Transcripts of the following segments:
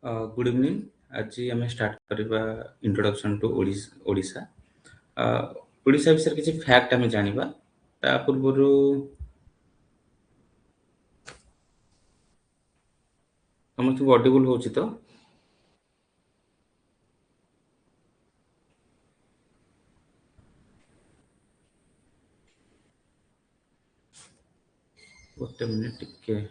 Good evening. आज आम start करवा इंट्रोडक्शन टू ओडिशा। ओडिशा विषय किसी फैक्ट आम जानिबा। ता पूर्व समस्त ऑडिबल होची तो गोटे मिनिट टिके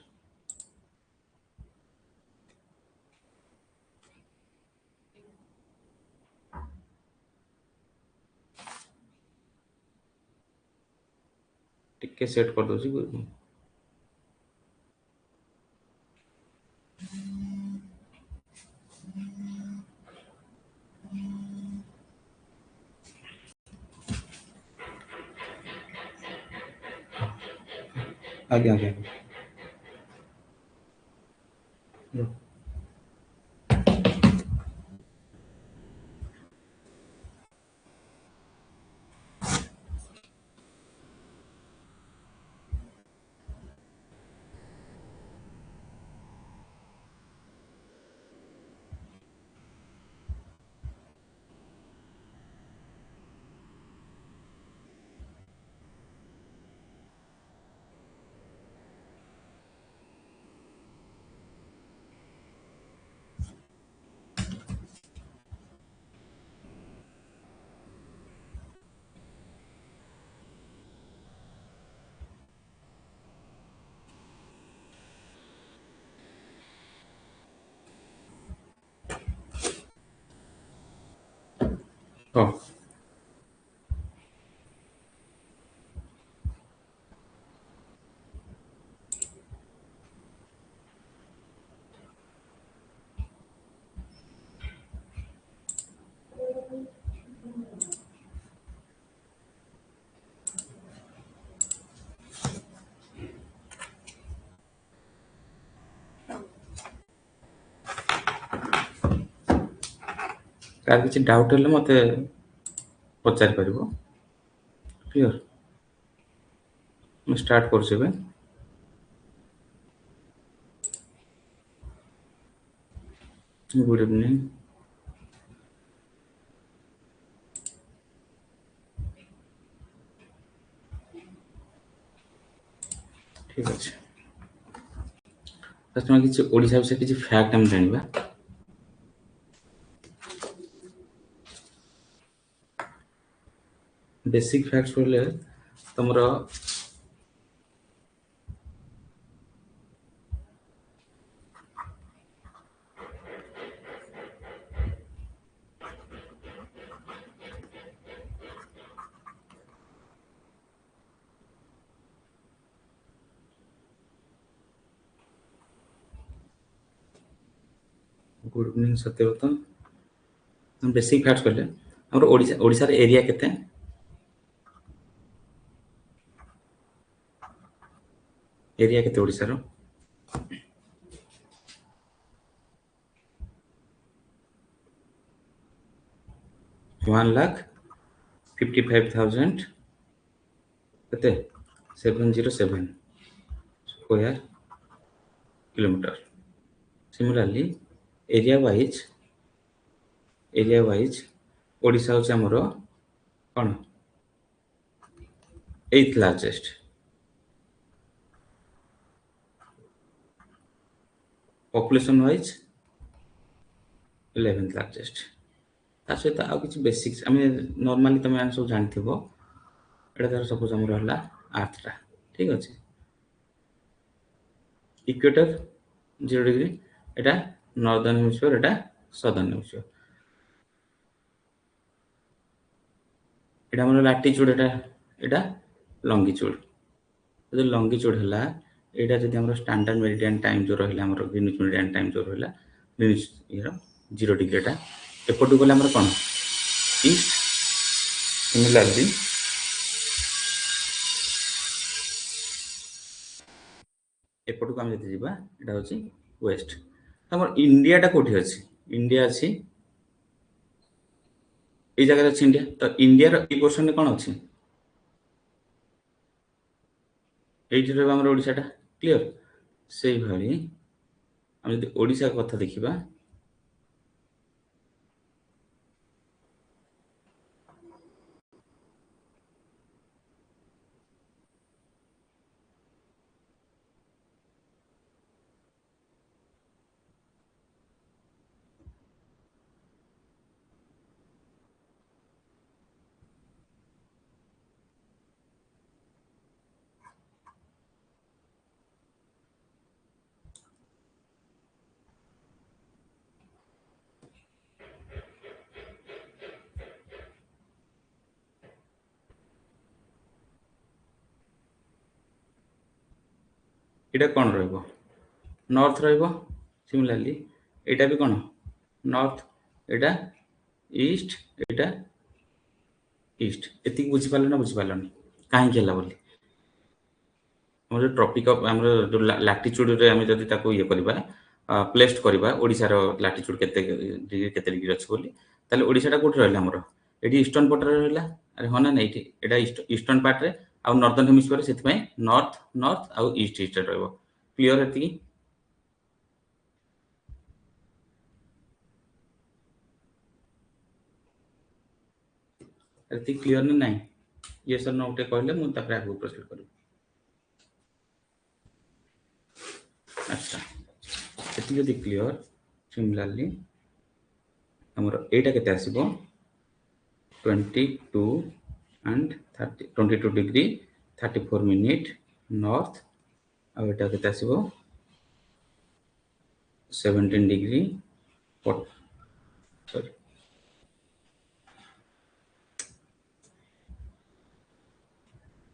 टिके सेट कर दोची। आगे आगे हाँ कार किसी डाउट है मत पचारि पारिबो। क्लियर मैं स्टार्ट कर गुड इवनिंग। ठीक अच्छे तुम किसी ओडिशा विषय किसी फैक्ट आम जानिबा। बेसिक फैक्ट्स बोले तुमर गुड इवनिंग सत्यव्रत। तुम बेसिक फैक्ट्स बोले हमर ओडिशा ओडिशा रे एरिया केते ओडिशा रो 1,55,000 केते 707 square kilometre. Similarly area wise Odisha होची हमर कोन 8th largest. Population wise 11th largest. ता सहित आ किछि बेसिक्स आम नॉर्मली तुम सब जानथिबो। एटा धर सपोज हमर हला आर्थटा ठीक अछि। इक्वेटर 0 डिग्री एटा नॉर्दर्न हेमिस्फीयर एटा सदर्न हेमिस्फीयर। एटा हमर लैटिट्यूड एटा लॉन्गिट्यूड। जो लॉन्गिट्यूड हला एटा जदि हमर स्टैंडर्ड मेरिडियन टाइम जो रहला हमर ग्रीनिच मेरिडियन टाइम जो रहला ग्रीनिच ईरो 0 डिग्री एटा एपटू गले हमर कोन ईस्ट। सिमिलरली एपटू हम जति जिबा एटा होची वेस्ट। हमर इंडिया टा कोठी अछि इंडिया अछि ए जगह अछि इंडिया। तो इंडिया रो ई पोर्शन में कोन अछि एइठी रे हमर ओडिसा टा। क्लियर सेही भली हम जति ओडिसा कथा देखिबा এটা কোন রইব নর্থ রইব সিমিলারলি এটা भी কোন নর্থ এটা ইস্ট এটা ইস্ট এତିକି ବୁଝିପାରିଲ ନା ବୁଝିପାରିଲନି କାହିଁକି ହେଲା ବୋଲି ଆମର ଟ୍ରପିକ ଅଫ ଆମର ଯୋଉ ଲାଟିଚ୍ୟୁଡରେ ଆମେ ଯଦି ତାକୁ ଇଏ କରିବା ପ୍ଲେସ୍ଡ କରିବା ଓଡ଼ିଶାର ଲାଟିଚ୍ୟୁଡ କେତେ ଡିଗ୍ରୀ ଅଛି ବୋଲି ତାହେଲେ ଓଡ଼ିଶାଟା କୋଉଠି ରହିଲା ଆମର ଏଠି ଇଷ୍ଟର୍ଣ୍ଣ ପଟରେ ରହିଲା ଆରେ ହଁ ନା ନାଇଁ ଏଠି ଏଟା ଇଷ୍ଟର୍ଣ୍ଣ ପାର୍ଟରେ ଆଉ ନର୍ଦର୍ଣ୍ଣ ହେମିସ୍ଫିୟର ସେଥିପାଇଁ ନର୍ଥ ନର୍ଥ ଆଉ ଇଷ୍ଟ ଇଷ୍ଟରେ ରହିବ କ୍ଲିୟର ଏତିକି ଏତିକି କ୍ଲିୟର ନା ନାହିଁ ୟେସ୍ ଅର୍ नो ଗୋଟେ କହିଲେ ମୁଁ ତାପରେ ଆଗକୁ ପ୍ରୋସିଡ୍ କରିବି ଆଚ୍ଛା ଏତିକି ଯଦି କ୍ଲିୟର ସିମିଲାରଲି ଆମର ଏଇଟା କେତେ ଆସିବ 22 and 30 22 degree 34 minute north ଆଉ ଏଟା କେତେ ଆସିବ 17 degree sorry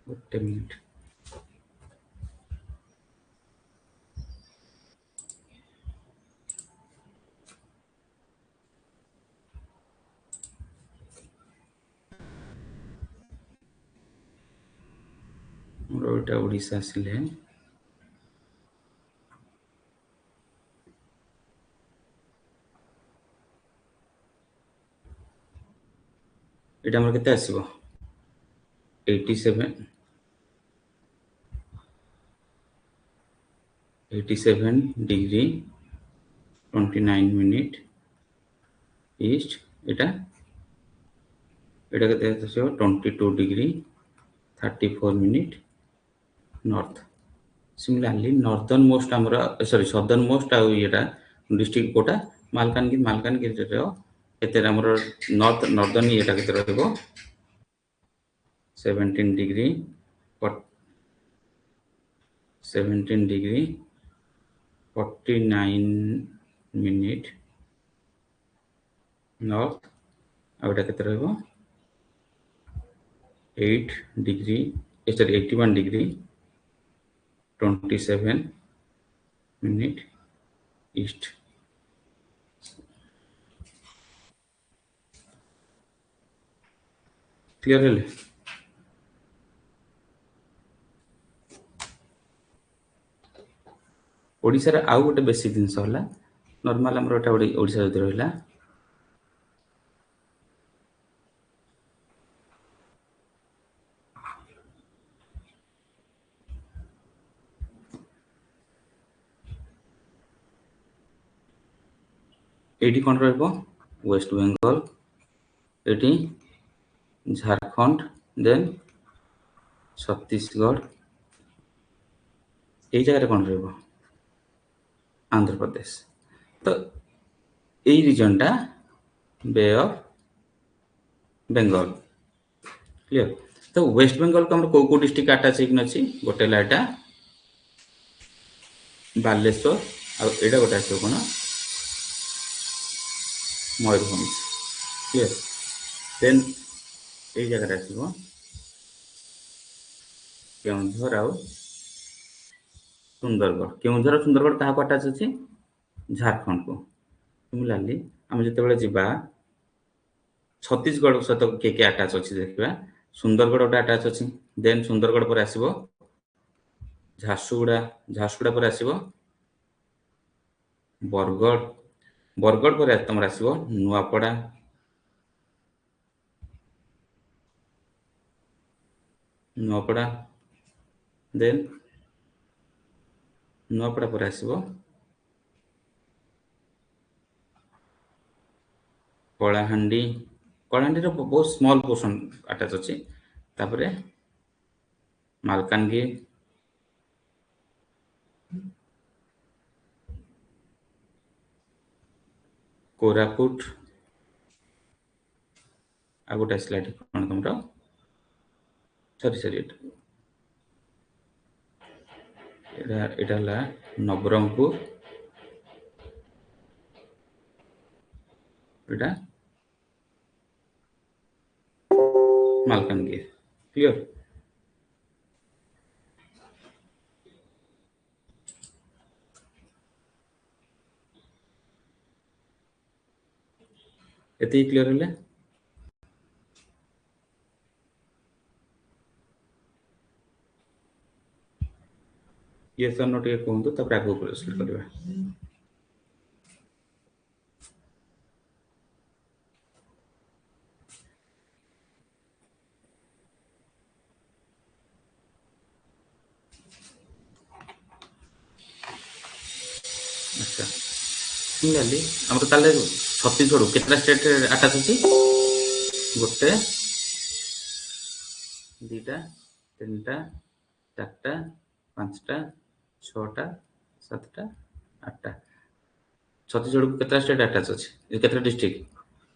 ଗୋଟେ ମିନିଟ୍ ମୋର ଏଇଟା ଓଡ଼ିଶା ଆସିଲେ এটা আমার কেতে আসিব 87 degree 29 minute east এটা এটা কেতে আসিব 22 degree 34 minute north similarly northern most हमरा सॉरी southern most ଆଉ ଏଟା डिस्ट्रिक्ट कोटा मालकानगिरी रो केते हमर नॉर्दर्न एटा केते रहइबो 17 degree 17 degree 49 minute north ଆଉ ଏଟା କେତେ ରହିବ 8 degree sorry 81 degree 27 minute east clear हेले ओडिसा रे आउ गोटे बेसिक जिंस होला नॉर्मल हमर एटा ओडिसा जदी रहला एटी कोन रहइबो waste Bengal eighty Jharkhand then Chhattisgarh এই জায়গাটা কোন রইব আন্ধ্রপ্রদেশ তো এই রিজনটা বে অফ বেঙ্গল क्लियर तो वेस्ट बेंगल को हमर को डिस्ट्रिक्ट अटैच हेकिन अछि गोटे लाटा बालेश्वर आ एटा गोटे आछो कोन मयूरभंज क्लियर देन এই জায়গাটা আসিব केउंझर आउ सुंदरगढ़ केउंझर सुंदरगढ़ कहा को अटैच अछि झारखंड को सिमिलरली हम जते बेले जिबा छत्तीसगढ़ सहित के अटैच अछि देखिबा सुंदरगढ़ गोटे अटैच अछि देन सुंदरगढ़ पर आसीबो झारसुगुड़ा पर आसीबो बरगढ़ बरगढ़ पर तमर आसीबो नुआपड़ा देन नुआपड़ा पर आसीबो कलाहांडी कलाहांडी रो बहुत स्मॉल पोर्शन अटैच अछि तापरे मालकानगिरी कोरापुट आ गोटे स्लाइड कोन तमरो सॉरी एटा ला नवरंगपुर एटा मालकानगिरी क्लियर एति क्लियर हेले ये सर नो टिके कहंतु तब आगो प्रोसीड करबा अच्छा सिमिलरली हमर ताले छत्तीसगढ़ केतरा स्टेट अटैच अछि गोटे दीटा तीनटा चारटा पांचटा छटा सातटा आठटा छत्तीसगढ़ को केतरा स्टेट अटैच अछि केतरा डिस्ट्रिक्ट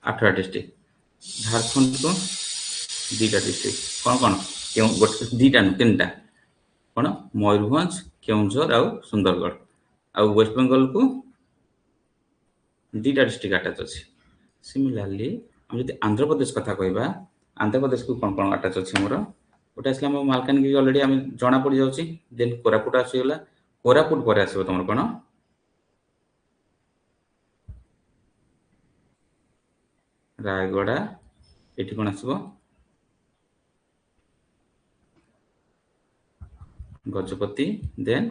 8टा डिस्ट्रिक्ट झारखंड को दीटा डिस्ट्रिक्ट कौन कौन क्यों गोटे दीटा न तीनटा कौन मयूरभंज केउंझर आउ सुंदरगढ़ आउ वेस्ट बंगाल को दीटा डिस्ट्रिक्ट अटैच अछि सिमिलरली हम यदि आंध्र प्रदेश कथा कहबा आंध्र प्रदेश को कौन कौन अटैच अछि हमरो ओटा असला हम मालकानगिरी ऑलरेडी हम जाना पड़ जाउची देन कोरापुट आसीगला कोरापुट पर आसीबो तमर कोन रायगड़ा एठी कोन आसीबो गजपति देन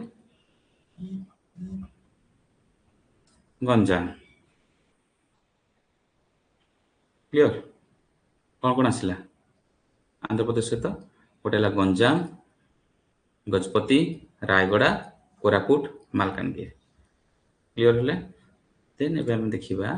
गंजाम क्लियर कौन कौन आसला आंध्र प्रदेश सहित गोटे है गंजाम गजपति रायगड़ा कोरापुट मालकानगिरी क्लियर हेले देन एबे हम देखिबा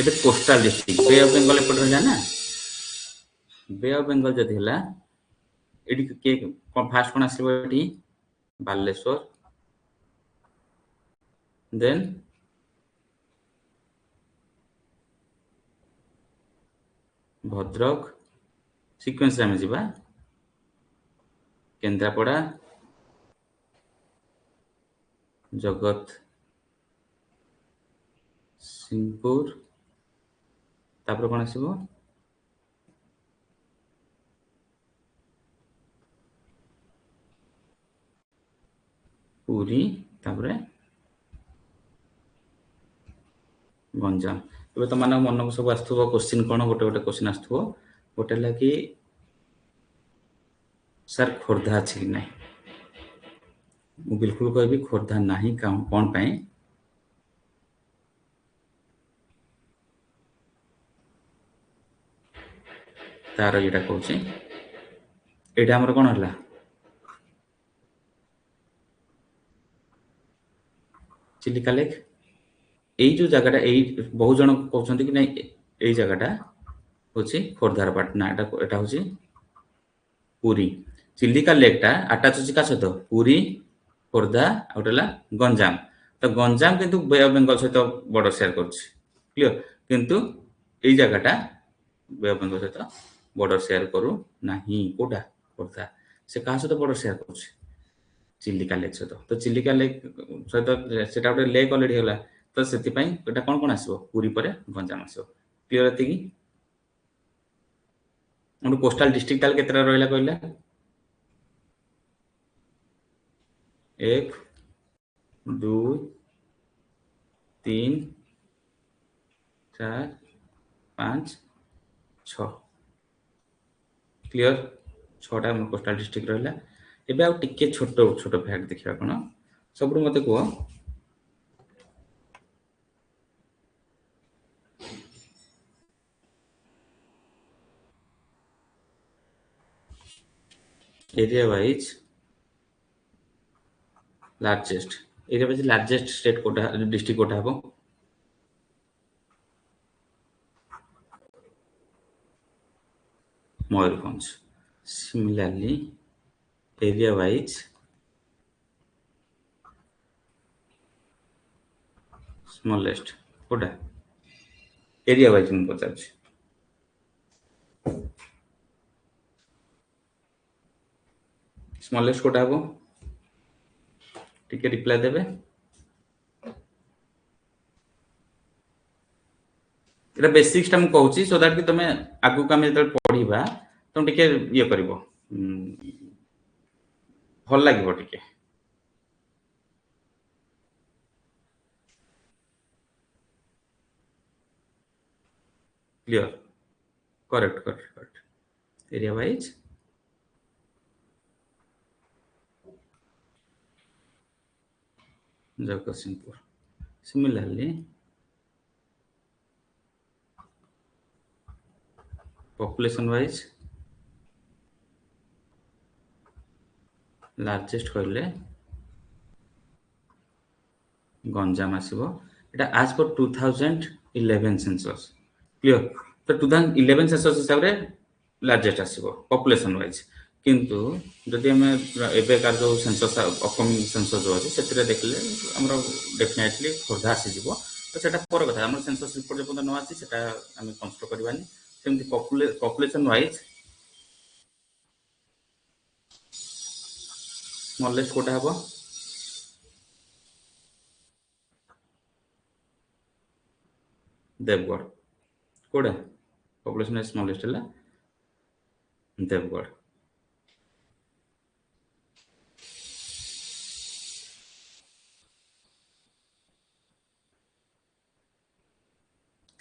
एबे coastal district Bay of Bengal एपट रहला ना बे ऑफ बंगाल जदि हला एडी के फास्ट कोन आसीबो एडी बालेश्वर देन भद्रक सीक्वेंस रे हम जिबा केंद्रापड़ा जगत सिंहपुर तापर कोन आसीबो पुरी तापर गंजाम एबे तो माने मन को सब आस्थुबो क्वेश्चन कोन गोटे गोटे क्वेश्चन आस्थुबो गोटे लागी सर खोर्धा अछि कि नै मु बिल्कुल कहबी खोर्धा नाही काम कोन पई तार एटा कहूची एटा हमर कोन हला चिलिका लेक एई जो जगहटा एई बहुत जन कहउछन्ती कि नै एई जगहटा होची खोर्धार पाटना एटा होची पुरी चिलिका लेकटा अटैच होची का सहित पुरी खोर्धा आउटला गंजाम तो गंजाम किंतु बे ऑफ बंगाल सहित बॉर्डर शेयर करछि क्लियर किंतु एई जगहटा बे ऑफ बंगाल सहित बॉर्डर शेयर करू नाही कोटा खोर्धा से का सहित बॉर्डर शेयर करछि चिलिका लेक सहित तो चिलिका लेक सहित सेटा गोटे लेक ऑलरेडी होला तो सेति पई एटा कोन कोन आसीबो पुरी परे गंजाम आसीबो क्लियर एति की हम कोस्टल डिस्ट्रिक्ट ताल केतरा रहला कहला 1 2 3 4 5 6 क्लियर 6टा हम कोस्टल डिस्ट्रिक्ट रहला एबे आ टिके छोटो छोटो फैक्ट देखिबा कोन सबरु मते को area wise largest area wise largest state कोटा डिस्ट्रिक्ट कोटा हबो Mayurbhanj similarly area wise smallest कोटा एरिया वाइज हम पचार स्मॉलेस्ट कोटा हबो टिके रिप्लाई देबे एटा बेसिक्स टा हम कहूची सो दैट कि तमे आगु का हम जते पढिबा तुम टिके ये करिवो भल लागिवो टिके clear correct correct correct area wise Jagatsinghpur similarly population wise largest कहले गंजाम आसीबो एटा आज पर 2011 सेंसस क्लियर तो 2011 सेंसस हिसाब रे लार्जेस्ट आसीबो पॉपुलेशन वाइज किंतु जदि हमें एबे का जो सेंसस अपकमिंग सेंसस जो अछि सेतिरे देखले हमरो डेफिनेटली खोर्धा आसी जिवो तो सेटा पर कथा हमर सेंसस रिपोर्ट जे पन न आसी सेटा हम कंसिडर करबानी सेमति पॉपुलेशन वाइज स्मॉलेस्ट कोटा हबो देवगढ़ कोड़ा पॉपुलेशन वाइज स्मॉलेस्ट हला देवगढ़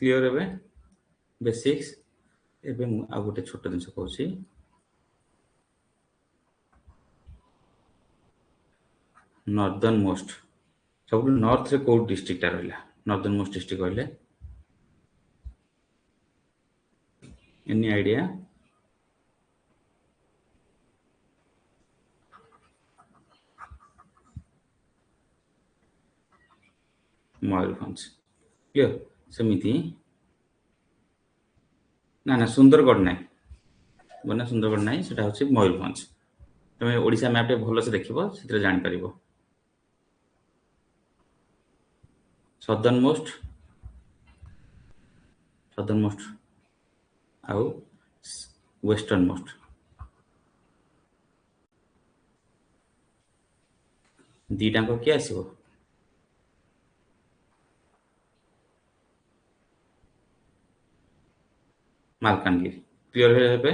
क्लियर एबे बेसिक्स एबे मु आ गोटे छोट दिन कहूँ नॉर्दर्न मोस्ट सब नॉर्थ रे को डिस्ट्रिक्ट रहा नॉर्दर्न मोस्ट डिस्ट्रिक्ट कहले एनी आइडिया मयूरभंज क्लियर सेमिति ना ना सुंदरगढ़ ना बना सुंदरगढ़ ना सेटा होछि मयूरभंज तुम ओडिशा मैप टे भलो से देखिबो सेतरे जानि परिबो सदर्न मोस्ट आउ वेस्टर्न मोस्ट दीटा को किए आसीबो मालकानगिरी क्लियर हेबे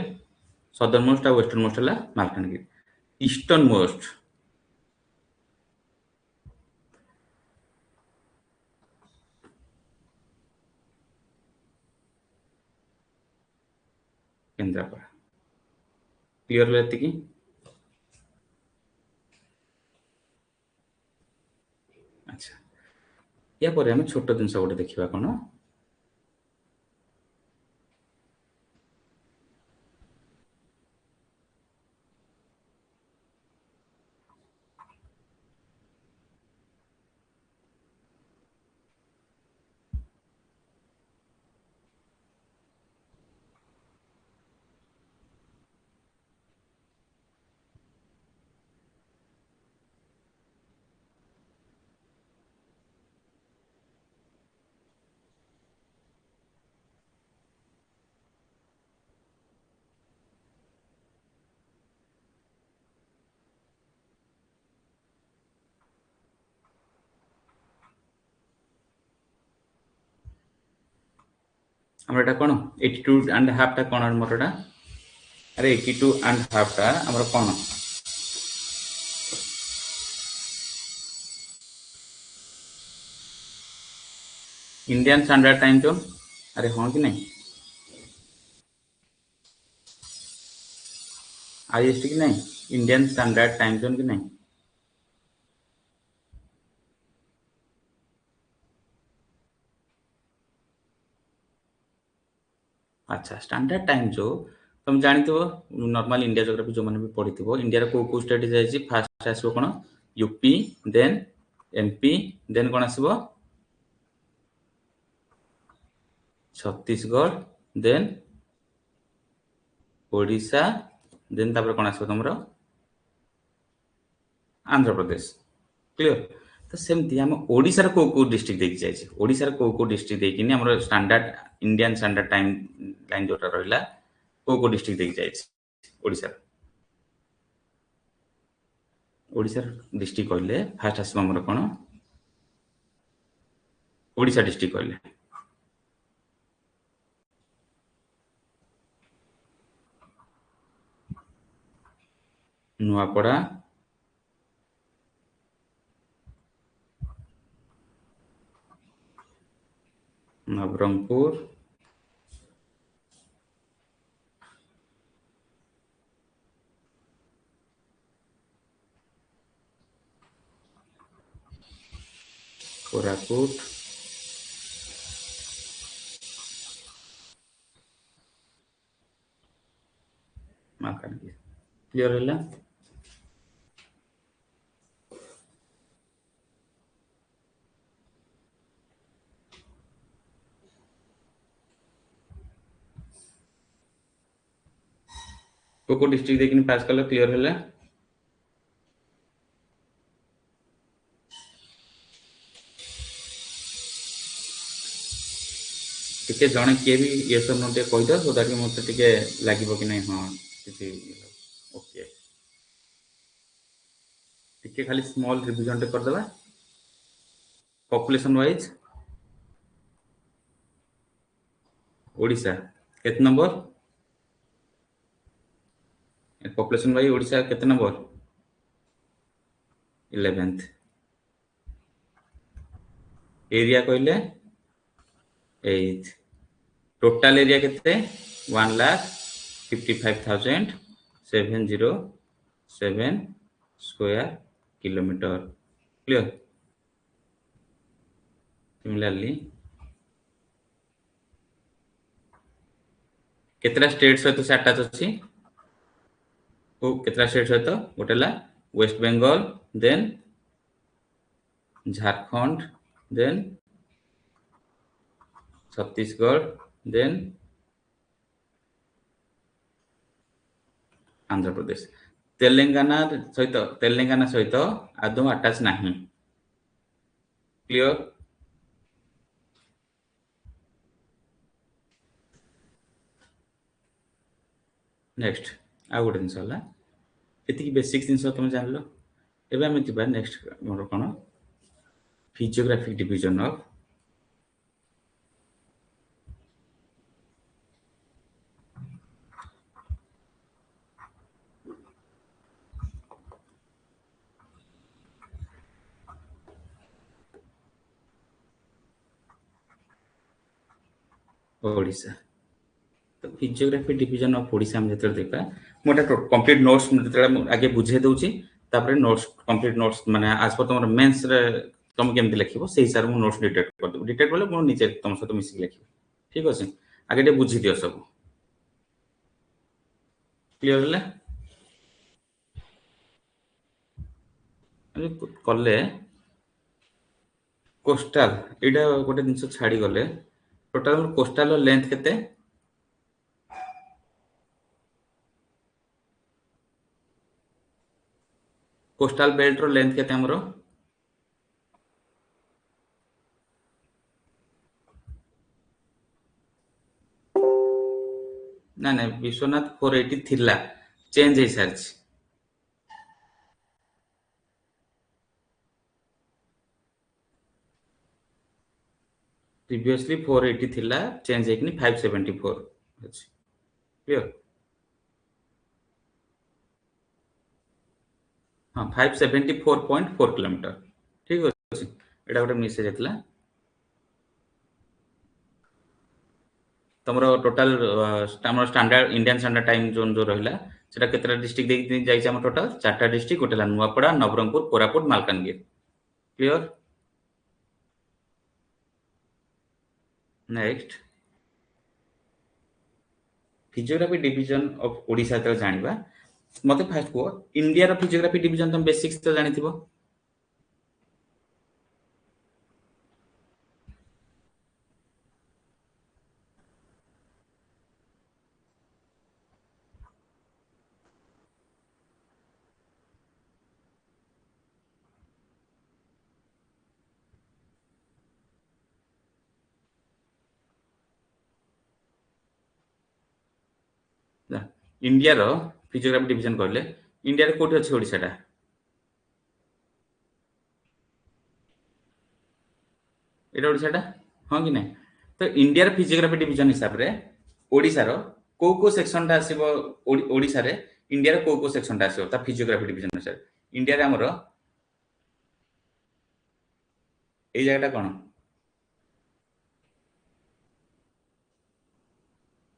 सदर्न मोस्ट आ वेस्टर्न मोस्ट हला Malkangiri eastern most Kendrapara clear रहती की अच्छा या पर हम छोट जिनस गोटे देखा कौन हमर एटा कोन 82 एंड हाफ टा कोन हमर एटा अरे 82 एंड हाफ टा हमर कोन इंडियन स्टैंडर्ड टाइम जोन अरे हाँ कि नहीं आईएसटी की नहीं इंडियन स्टैंडर्ड टाइम जोन की नहीं अच्छा स्टैंडर्ड टाइम जो तुम जानथो नॉर्मल इंडिया ज्योग्राफी जो माने भी पढ़िथिबो इंडिया रे को स्टेट जायछि फर्स्ट आसबो कोन यूपी देन एमपी देन कोन आसबो छत्तीसगढ़ देन ओडिशा देन तापर कोन आसबो तमरो आंध्र प्रदेश क्लियर तो सेमती हम ओडिशा रे को डिस्ट्रिक्ट देखि जायछि ओडिशा रे को डिस्ट्रिक्ट देखिनी हमरो standard Indian standard time line जोटा रहला को डिस्ट्रिक्ट देखि जायछि ओडिशा ओडिशा डिस्ट्रिक्ट कहले फास्ट आसबो हमरो कोन ओडिशा डिस्ट्रिक्ट कहले नुआपड़ा नवरंगपुर कोरापुट मालकानगिरी क्लियर है को डिस्ट्रिक्ट देखिन पास कल क्लियर है टिके जने किए भी ये सब नो कही दो सो दैट मत टिके लागिबो कि नहीं हाँ किसी ओके टिके खाली स्मॉल रिवीजन टे कर देबा पॉपुलेशन वाइज ओडिशा केते नंबर पॉपुलेशन वाइज ओडिशा केते नंबर 11th एरिया कहले 8th टोटल एरिया केते 1,55,707 स्क्वायर किलोमीटर क्लियर सिमिलरली केतरा स्टेट सहित से अटैच अछि को केतरा स्टेट सहित गोटेला West Bengal then Jharkhand then Chhattisgarh then Andhra Pradesh Telangana सहित आदौ अटैच नहीं क्लियर नेक्स्ट आ गोटे जिन ये बेसिक जिन तुम जान लो एवं आम जा नेक्स्ट मोर कौन फिजियोग्राफिक डिवीजन ऑफ ओडिशा तो फिजियोग्राफी डिवीजन ऑफ ओडिशा हम जते देखा मोटा कंप्लीट नोट्स जते आगे बुझे दउची तापर नोट्स कंप्लीट नोट्स माने आज पर तुम मेंस रे तुम केमति लिखिबो से हिसाब मु नोट्स डिटेक्ट कर देबो डिटेक्ट बोले मु नीचे तुम सहित मिसी लिखिबो ठीक अछि आगे दे बुझी दियो सब क्लियर ले कले कोस्टल एटा गोटे जिनस छाड़ी गले टोटल कोस्टल लेंथ केते कोस्टल बेल्ट रो लेंथ केते हमरो ना ना विश्वनाथ 480 थिला चेंज हे सारछ प्रीवियसली 480 थिला चेंज हेकनी 574 अछि क्लियर हाँ 574.4 किलोमीटर ठीक अछि एटा गोटे मिस जेतला तमरो टोटल हमर standard Indian standard time zone जो रहला सेटा केतरा डिस्ट्रिक्ट देख जाई छै हम टोटल चारटा डिस्ट्रिक्ट गोटेला Nuapada Nabarangpur Koraput Malkangiri clear next physiography division of Odisha तो जानिबा मते फास्ट को इंडिया रो फिजियोग्राफी डिवीजन तुम बेसिक्स तो जानिथिबो इंडिया रो फिजियोग्राफी डिवीजन कहले इंडिया रे कोठी अछि ओडिसाटा एटा ओडिसाटा हां कि नहीं तो इंडिया रो फिजियोग्राफी डिवीजन हिसाब रे ओडिसा रो को सेक्शन टा आसीबो ओडिसा रे इंडिया रे को सेक्शन टा आसो ता फिजियोग्राफी डिवीजन अनुसार इंडिया रे हमर एई जगहटा कोन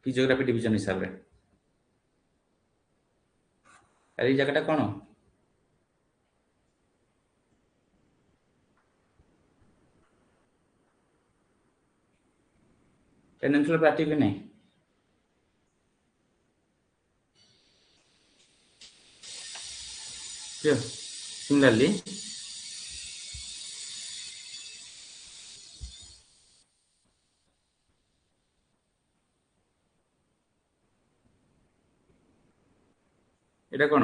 फिजियोग्राफी डिवीजन हिसाब रे एई जगहटा कोन पेनिनसुला प्लाटू भी नहीं क्लियर सिमिलरली एटा कोन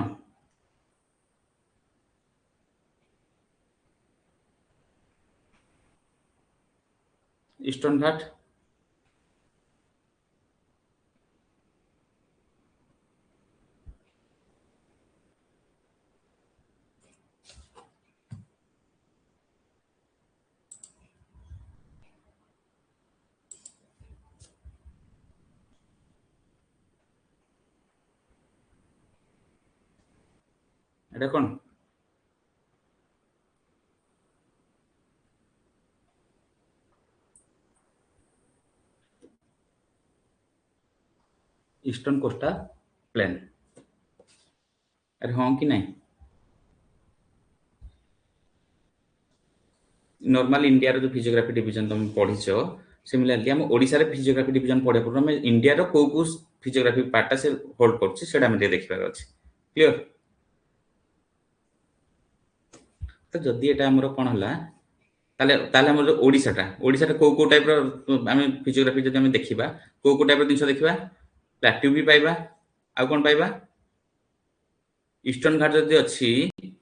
ईस्टर्न घाट एटा कोन ईस्टर्न कोस्टा प्लेन अरे हाँ कि नहीं नॉर्मल इंडिया रो जो फिजियोग्राफी डिवीजन तुम पढ़िछ सिमिलरली हम ओडिसा रे फिजियोग्राफी डिवीजन पढ़े पूर्व हम इंडिया रो को फिजियोग्राफी पार्टा से होल्ड करछि सेटा हम देखिबार अछि क्लियर तो जदि एटा हमर कोन हला ताले ताले हमर ओडिसा टा को टाइप रो हम फिजियोग्राफी जदि हम देखिबा को टाइप रो दिनस देखिबा प्लाट्यू भी पाइबा आ कोन पाइबा ईस्टर्न घाट जदि अछि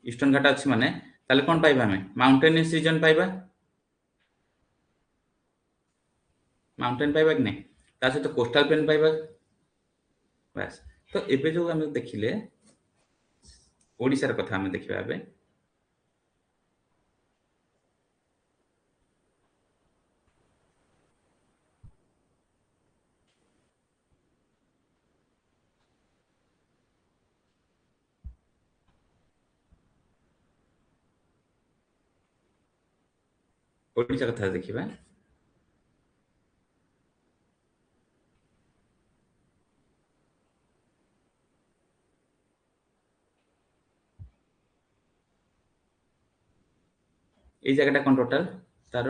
ईस्टर्न घाट अछि माने ताले कोन पाइबा हम माउंटेनियस रीजन पाइबा माउंटेन पाइबा कि नहीं ता सहित कोस्टल प्लेन पाइबा बस तो एबे जो हम देखिले ओडिसा र कथा हम देखिबा एबे ओडिसा कथा देखिबा এই জায়গাটা কোন টোটাল তার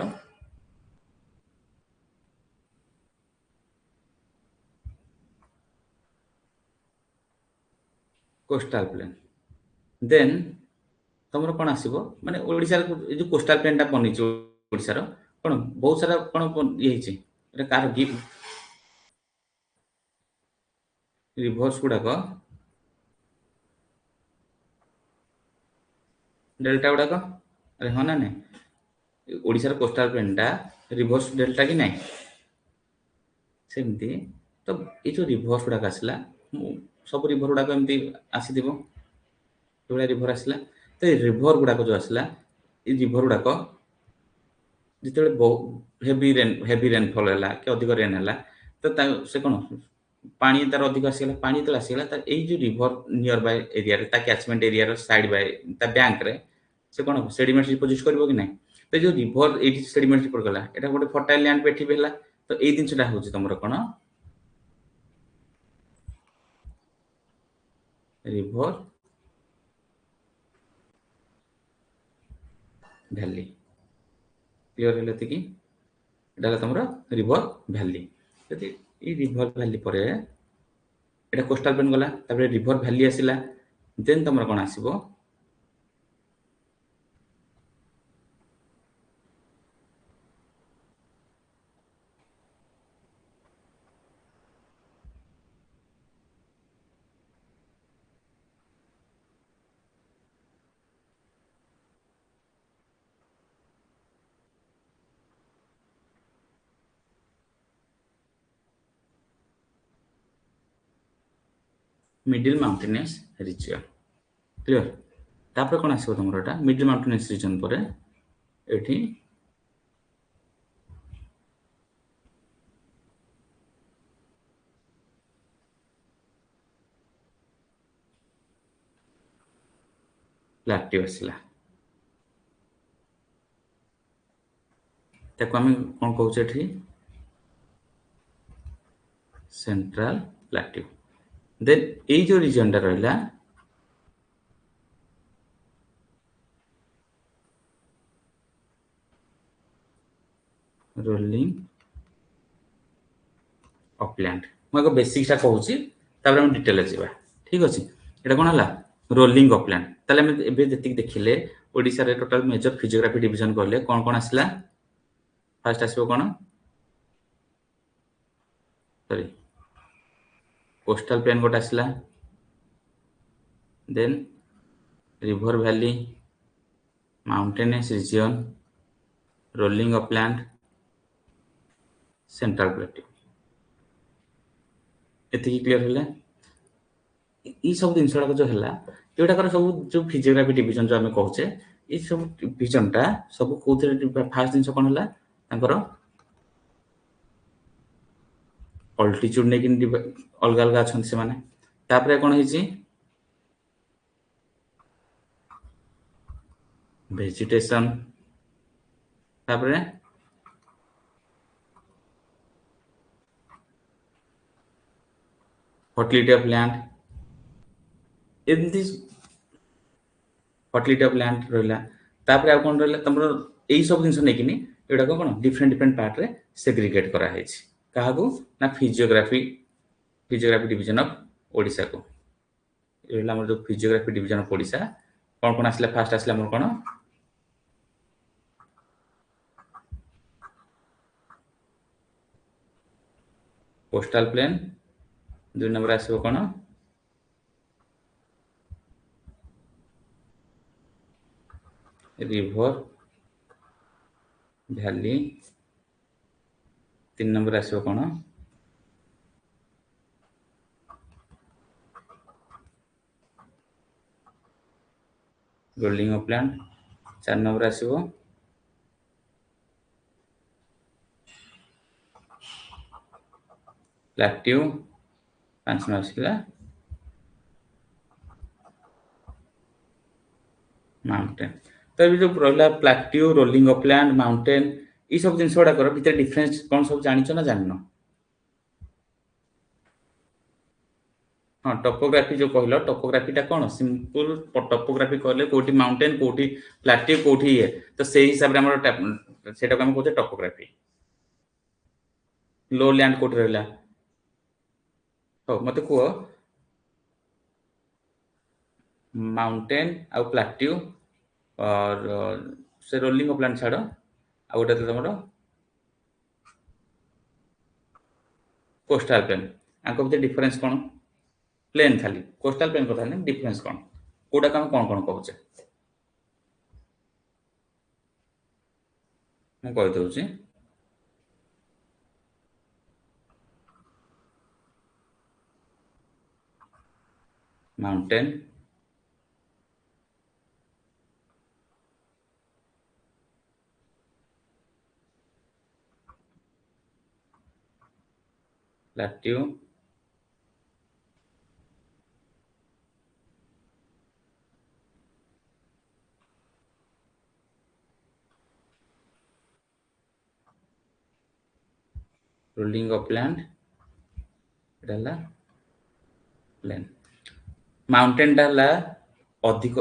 कोस्टल प्लेन देन तुम कौन आसो माने ओडिसा जो कोस्टल प्लेन टा बनी ओडिसा कौन बहुत सारा कौन ये कार गिफ्ट रिभर्स गुड़ाक डेल्टा गुड़ाक अरे हाँ ना नहीं ओडिसा कोस्टल प्लेन टा रिभर्स डेल्टा कि नहीं सेमती तो ये जो रिभर्स गुड़ाक आसला सब रिभर गुड़ाक एमती आसीथिबो जो रिभर आसला तो ये रिभर गुड़ाक जो आसला ये रिभर गुड़ाक जिते हेवी रेनफॉल है कि अधिक रेन है तो से कौन पानी तार अधिक आसीगला पानी तो आसीगला तार एई जो रिभर नियर बाय एरिया रे ता कैचमेंट एरिया रो साइड बाय ता बैंक रे से कौन सेडिमेंट डिपोजिट करबो कि नहीं तो जो रिभर एटी सेडिमेंट डिपोजिट करला एटा गोटे फर्टाइल लैंड पेठी बेला तो एई दिनसटा होची तमरो कोन रिभर भैली क्लियर हेले कि एटा तमरो रिभर भैली जदि ई रिभर भैली परे एटा कोस्टल प्लेन गला तापर रिभर भैली आसिला देन तमरो कोन आसीबो मिडिल माउंटेनियस रीजन क्लियर तापर कोन आसीबो तमरो एटा मिडिल माउंटेनियस रीजन परे एठी ପ୍ଲାଟିଉ ଆସିଲା। ତାକୁ ଆମେ କ'ଣ କହୁଛେ ଏଠି ସେଣ୍ଟ୍ରାଲ ପ୍ଲାଟିଉ। ଦେନ୍ ଏଇ ଯୋଉ ରିଜନଟା ରହିଲା ରୋଲିଂ ଅପଲ୍ୟାଣ୍ଡ। ମୁଁ ଆଗ ବେସିକ୍ସଟା କହୁଛି ତାପରେ ଆମେ ଡିଟେଲରେ ଯିବା। ଠିକ୍ ଅଛି, ଏଇଟା କ'ଣ ହେଲା ରୋଲିଂ ଅପଲ୍ୟାଣ୍ଡ। ତାହେଲେ ଆମେ ଏବେ ଯେତିକି ଦେଖିଲେ ଓଡ଼ିଶାରେ ଟୋଟାଲ ମେଜର ଫିଜିଓଗ୍ରାଫି ଡିଭିଜନ କହିଲେ କ'ଣ କ'ଣ ଆସିଲା? ଫାଷ୍ଟ ଆସିବ କ'ଣ? ସରି କୋଷ୍ଟାଲ ପ୍ଲେନ୍ ଗୋଟେ ଆସିଲା, then river valley, mountainous region, rolling upland, central plateau. ଏତିକି କ୍ଲିୟର ହେଲା? ଏଇ ସବୁ ଜିନିଷ ଗୁଡ଼ାକ ଯୋଉ ହେଲା ଏଗୁଡ଼ାକର ସବୁ ଯୋଉ ଫିଜିଓଗ୍ରାଫି ଡିଭିଜନ ଯୋଉ ଆମେ କହୁଛେ ଏଇ ସବୁ ଡିଭିଜନଟା ସବୁ କୋଉଥିରେ ଫାଷ୍ଟ ଜିନିଷ କ'ଣ ହେଲା ତାଙ୍କର ଅଲ୍ଟିଚ୍ୟୁଡ୍ ନେଇକି ଅଲଗା ଅଲଗା ଅଛନ୍ତି ସେମାନେ। ତାପରେ କ'ଣ ହେଇଛି ଭେଜିଟେସନ, ତାପରେ ଫର୍ଟିଲିଟି ଅଫ ଲ୍ୟାଣ୍ଡ, ଏମିତି ଫର୍ଟିଲିଟି ଅଫ ଲ୍ୟାଣ୍ଡ ରହିଲା। ତାପରେ ଆଉ କ'ଣ ରହିଲା ତମର ଏଇ ସବୁ ଜିନିଷ ନେଇକିନି ଏଗୁଡ଼ାକ କ'ଣ ଡିଫରେଣ୍ଟ ଡିଫରେଣ୍ଟ ପାର୍ଟରେ ସେଗ୍ରିଗେଟ୍ କରାହେଇଛି। କାହାକୁ ନା ଫିଜିଓଗ୍ରାଫି ଡିଭିଜନ ଅଫ ଓଡ଼ିଶାକୁ। ଏ ରହିଲା ଆମର ଯୋଉ ଫିଜିଓଗ୍ରାଫି ଡିଭିଜନ ଅଫ ଓଡ଼ିଶା। କ'ଣ କ'ଣ ଆସିଲା? ଫାଷ୍ଟ ଆସିଲା ଆମର କ'ଣ କୋଷ୍ଟାଲ ପ୍ଲେନ୍, 2 ନମ୍ବର ଆସିବ କ'ଣ ରିଭର ଭ୍ୟାଲି, 3 ନମ୍ବର ଆସିବ କ'ଣ ରୋଲିଂ ଅପଲ୍ୟାଣ୍ଡ, 4 ନମ୍ବର ଆସିବ ପ୍ଲାଟିଉ, 5 ନମ୍ବର ଆସିଲା ମାଉଣ୍ଟେନ। ତ ଏବେ ଯୋଉ ରହିଲା ପ୍ଲାଟିଉ, ରୋଲିଂ ଅପଲ୍ୟାଣ୍ଡ, ମାଉଣ୍ଟେନ ଏଇ ସବୁ ଜିନିଷ ଗୁଡ଼ାକର ଭିତରେ ଡିଫରେନ୍ସ କ'ଣ ସବୁ ଜାଣିଛ ନା ଜାଣିନ? ହଁ, ଟୋପୋଗ୍ରାଫି ଯୋଉ କହିଲ ଟୋପୋଗ୍ରାଫିଟା କ'ଣ ସିମ୍ପଲ ଟୋପୋଗ୍ରାଫି କହିଲେ କୋଉଠି ମାଉଣ୍ଟେନ କୋଉଠି ପ୍ଲାଟିଉ କୋଉଠି ଇଏ, ତ ସେଇ ହିସାବରେ ଆମର ସେଇଟାକୁ ଆମେ କହୁଛେ ଟୋପୋଗ୍ରାଫି। लो लैंड कोठी रहला। तो मते कुह माउंटेन आउ प्लाट्यू और से रोलिंग प्लांट छाड़ आ गोटे तुम कोस्टाल प्लेन आंको भीतर डिफरेंस कौन प्लेन खाली कोस्टाल प्लेन कथा नहीं डिफरेंस कौन कोडा काम कौन कौन कहूचे मैं कहि दउची माउंटेन प्लाट्यू रोलिंग अपलैंड डाला प्लेन माउंटेन डाला अधिक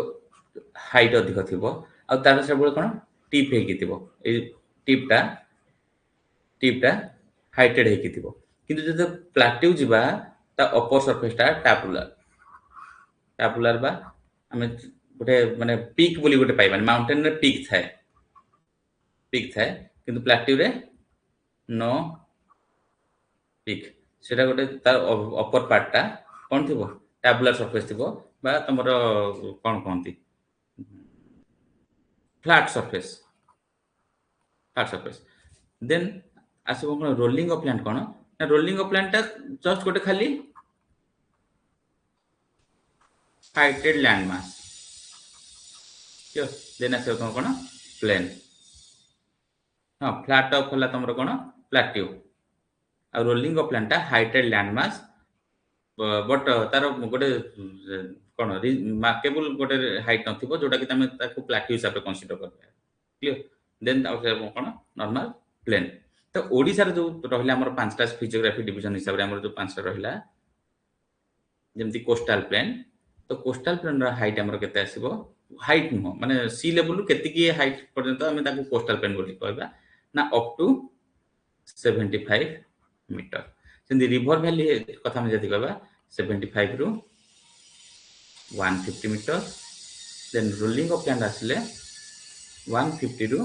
हाइट अधिक थिबो आ तार सब कोन टिप हेकी थिबो ए टिपटा हाइटेड हेकी थिबो किंतु जब प्लाट्यू जिबा ता अपर सरफेस टा टापुलर बा हमें गोटे माने पीक बोली गोटे पाइबानी माउंटेन रे पीक थाए किंतु प्लाट्यू रे नो पीक सेटा गोटे तार अपर पार्ट टा कोन थिबो टापुलर सरफेस थिबो बा तमरो कोन कोनती फ्लैट सरफेस देन आसो कोन रोलिंग अपलैंड कोन ना रोलिंग अपलैंड टा जस्ट गोटे खाली हाइटेड लैंड मास देन आसो कोन प्लेन हाँ फ्लैट टॉप होला तमरो कोन प्लाट्यू आ रोलिंग अपलैंड टा हाइटेड लैंड मास बट तार गोटे कौन मार्केबल गोटे हाइट नथिबो जोटा कि तमे ताको प्लाट्यू हिसाब से कंसीडर करबे क्लियर देन कौन नॉर्मल प्लेन तो ओडिसा रे जो रहिला हमर पांचटा फिजियोग्राफी डिवीजन हिसाब रे हमर जो पांचटा रहिला जेमती कोस्टल प्लेन तो कोस्टल प्लेन रा हाइट हमर केते आसीबो हाइट नो माने सी लेवल रु केते की हाइट पर्यंत हमें ताको कोस्टल प्लेन बोली कहबा ना अप टू 75 मीटर सेंदी रिवर वैली कथा हम जति कहबा 75 रु 150 metre then rolling of land आसले 150 रु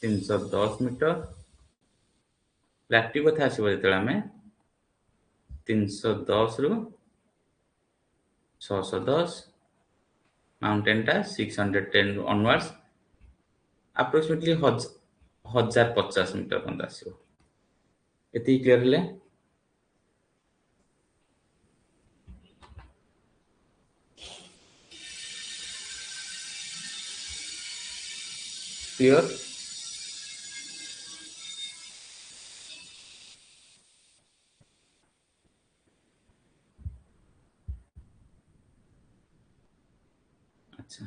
310 मीटर प्लाट्यू कथा आसीबो जेतला हमें 310 रु 610 माउंटेन टा 610 ऑनवर्ड्स अप्रोक्सीमेटली 1050 मीटर पर्यंत आसीबो एति क्लियर ले क्लियर अच्छा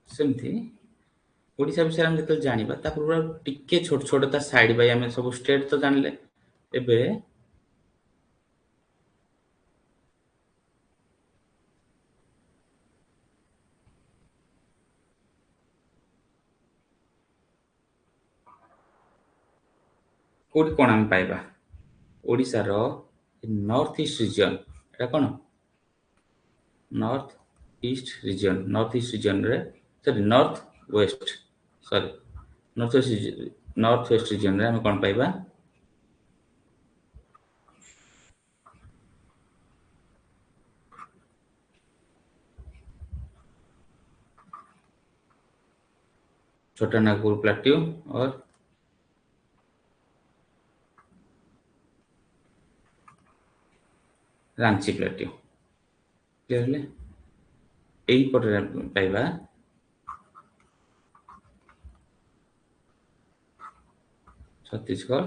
सेमथी ओडिशा विषय हम जतल जानिबा ता पूरा टिके छोट छोट ता साइड बाय हमें सब स्टेट तो जानले एबे कोड कोन हम पाइबा ओडिशा रो नॉर्थ ईस्ट रीजन एटा कोन नॉर्थ ईस्ट रीजन रे sorry north west sorry north west region रे हम कोन पाइबा छोटा नागपुर प्लाट्यू और रांची प्लाट्यू क्लियरली एई पटे पाइबा छत्तीसगढ़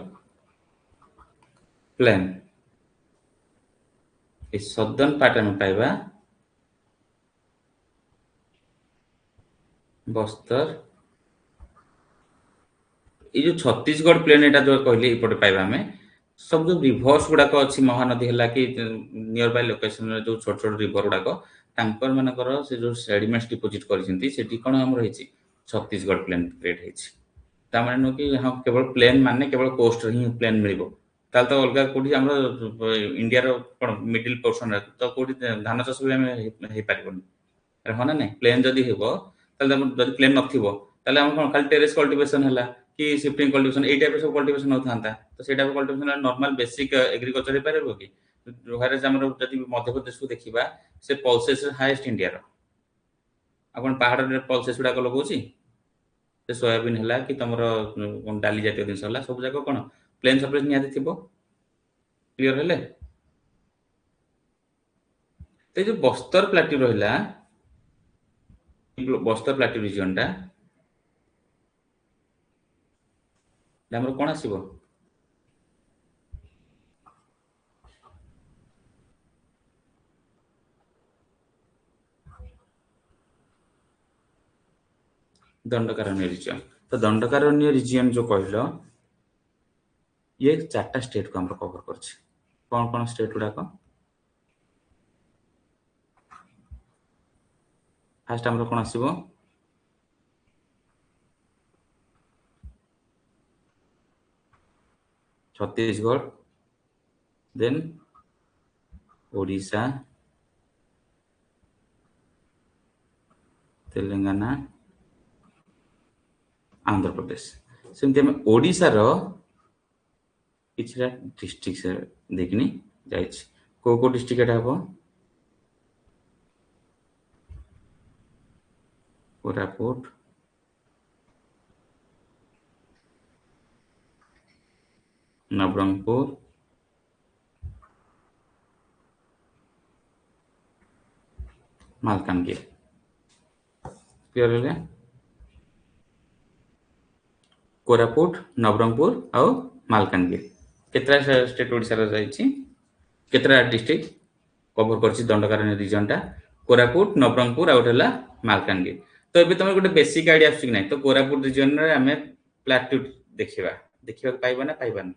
प्लेन ए सदर्न पार्ट में पाइबा बस्तर ये जो छत्तीसगढ़ प्लेन एटा जो कहली एपटे पाइबा हमें सब जो रिवर्स गुड़ाक अच्छी महानदी है कि नियर बाय लोकेशन जो छोट छोट रिवर गुड़ाक तांकर मानकर से जो सेडिमेंट्स डिपोजिट करछिंती सेठी कोन हम रहिछि छत्तीसगढ़ प्लेन क्रिएट हेछि ता माने नो कि हां केवल प्लेन माने केवल कोस्ट ही प्लेन मिलिबो ताल तो अलगा कोठी हमर इंडिया रो कोन मिडिल पोर्शन तो कोठी धान चाष भी हम हे पारिबोनी अरे हो ना नहीं प्लेन जदि हेबो ताल जदि प्लेन नथिबो ताले हम कोन खाली टेरेस कल्टीवेशन हैला कि शिफ्टिंग कल्टीवेशन ए टाइप सब कल्टीवेशन होथांता तो से type cultivation normal basic agriculture हे पारेबो कि जोहारे हमर जदि मध्य प्रदेश को देखिबा से पल्सेस हाईएस्ट इंडिया रो अपन पहाड़ रे पल्सेस गुडा को लगोची से सोयाबीन हैला कि तमरो डाली जातीय दिन होला सब जाको कोन प्लेन सरफेस निया थिबो क्लियर हेले ते जो बस्तर प्लाट्यू रहिला बस्तर प्लाट्यू रीजन टा हमर कोन आसीबो दंडकारण्य रीजन तो दंडकारण्य रीजन जो कहलो ये चारटा स्टेट को हम कवर करछि कौन कौन स्टेट गुडा को फास्ट हमर कोन आसीबो छत्तीसगढ़ देन ओडिशा तेलंगाना आंध्र प्रदेश सेमती हम ओडिशा रो किछरा डिस्ट्रिक्ट से देखनी जाइछ को डिस्ट्रिक्ट एटा हबो कोरापुट नवरंगपुर मालकानगिरी क्लियर है कोरापुट नवरंगपुर और मालकानगिरी केतरा स्टेट ओडिसा रे जाइछि केतरा डिस्ट्रिक्ट कवर करछि दंडकारण्य रीजन टा कोरापुट नवरंगपुर आ गोटे मालकानगिरी। तो ये तुम गोटे बेसिक आइडिया आस कि ना तो कोरापुट रीजन रे आम प्लाटू देखा देखा पाइबा ना पाइबानी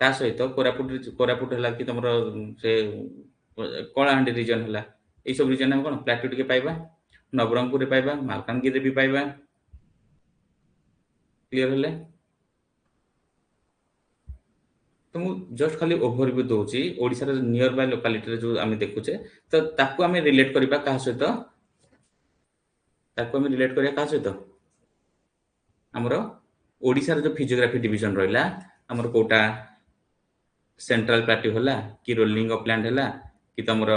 ता सहित कोरापुट है कि तुम से कलाहांडी रीजन है ये सब रीजन में कौन प्लाटू टे पाइबा नवरंगपुर पाइबा मालकानगिरी भी पाइबा क्लीयर है। तो मुझे जस्ट खाली ओभरव्यू दूसरी ओडिशार नियर बाय लोकालिटी जो आम देखुचे तो ताकू आम रिलेट करबा कहा सहित ताकू आम रिलेट करबा कहा सहित हमर ओडिशार जो फिजियोग्राफी डिवीजन रहिला हमर कोटा सेंट्रल प्लाटू होला कि रोलिंग अपलैंड होला कि तमर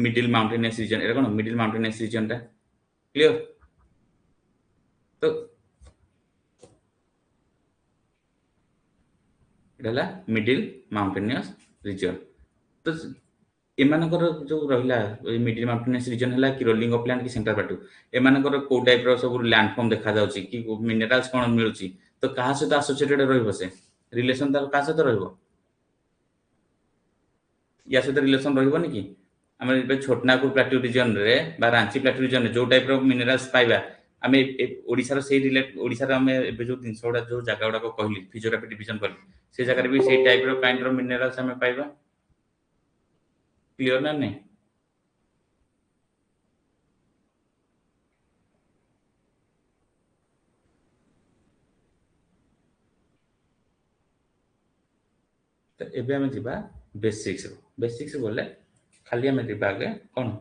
मिडिल माउंटेनियस रीजन एरा कोन मिडिल माउंटेनियस रीजन टा क्लियर। तो एला मिडिल माउंटेनियस रीजन तो एमानकर जो रहिला मिडिल माउंटेनियस रीजन हला कि रोलिंग अपलैंड कि सेंट्रल प्लाटू एमानकर को टाइप रो सब लैंडफॉर्म देखा जाउची कि मिनरल्स कोन मिलुची तो कहा सहित एसोसिएटेड रहइबो से रिलेशन तार कहा सहित रहइबो या सहित रिलेशन रहइबोनी कि आम छोटनागपुर प्लाटू रीजन रे बा रांची प्लाटू रीजन रे जो टाइप रो मिनरल्स पाइबा आम ओडिशार से रिलेट ओडिशार आम एबे जो जिनस गुडा जो जगह गुडा कहली फिजियोग्राफी डिवीजन कहली से जगह भी से टाइप रो काइंड रो मिनरल्स आम पाइबा क्लियर ना नहीं। तो एबे आम जीवा बेसिक्स बोले खाली आम जीवा आगे कौन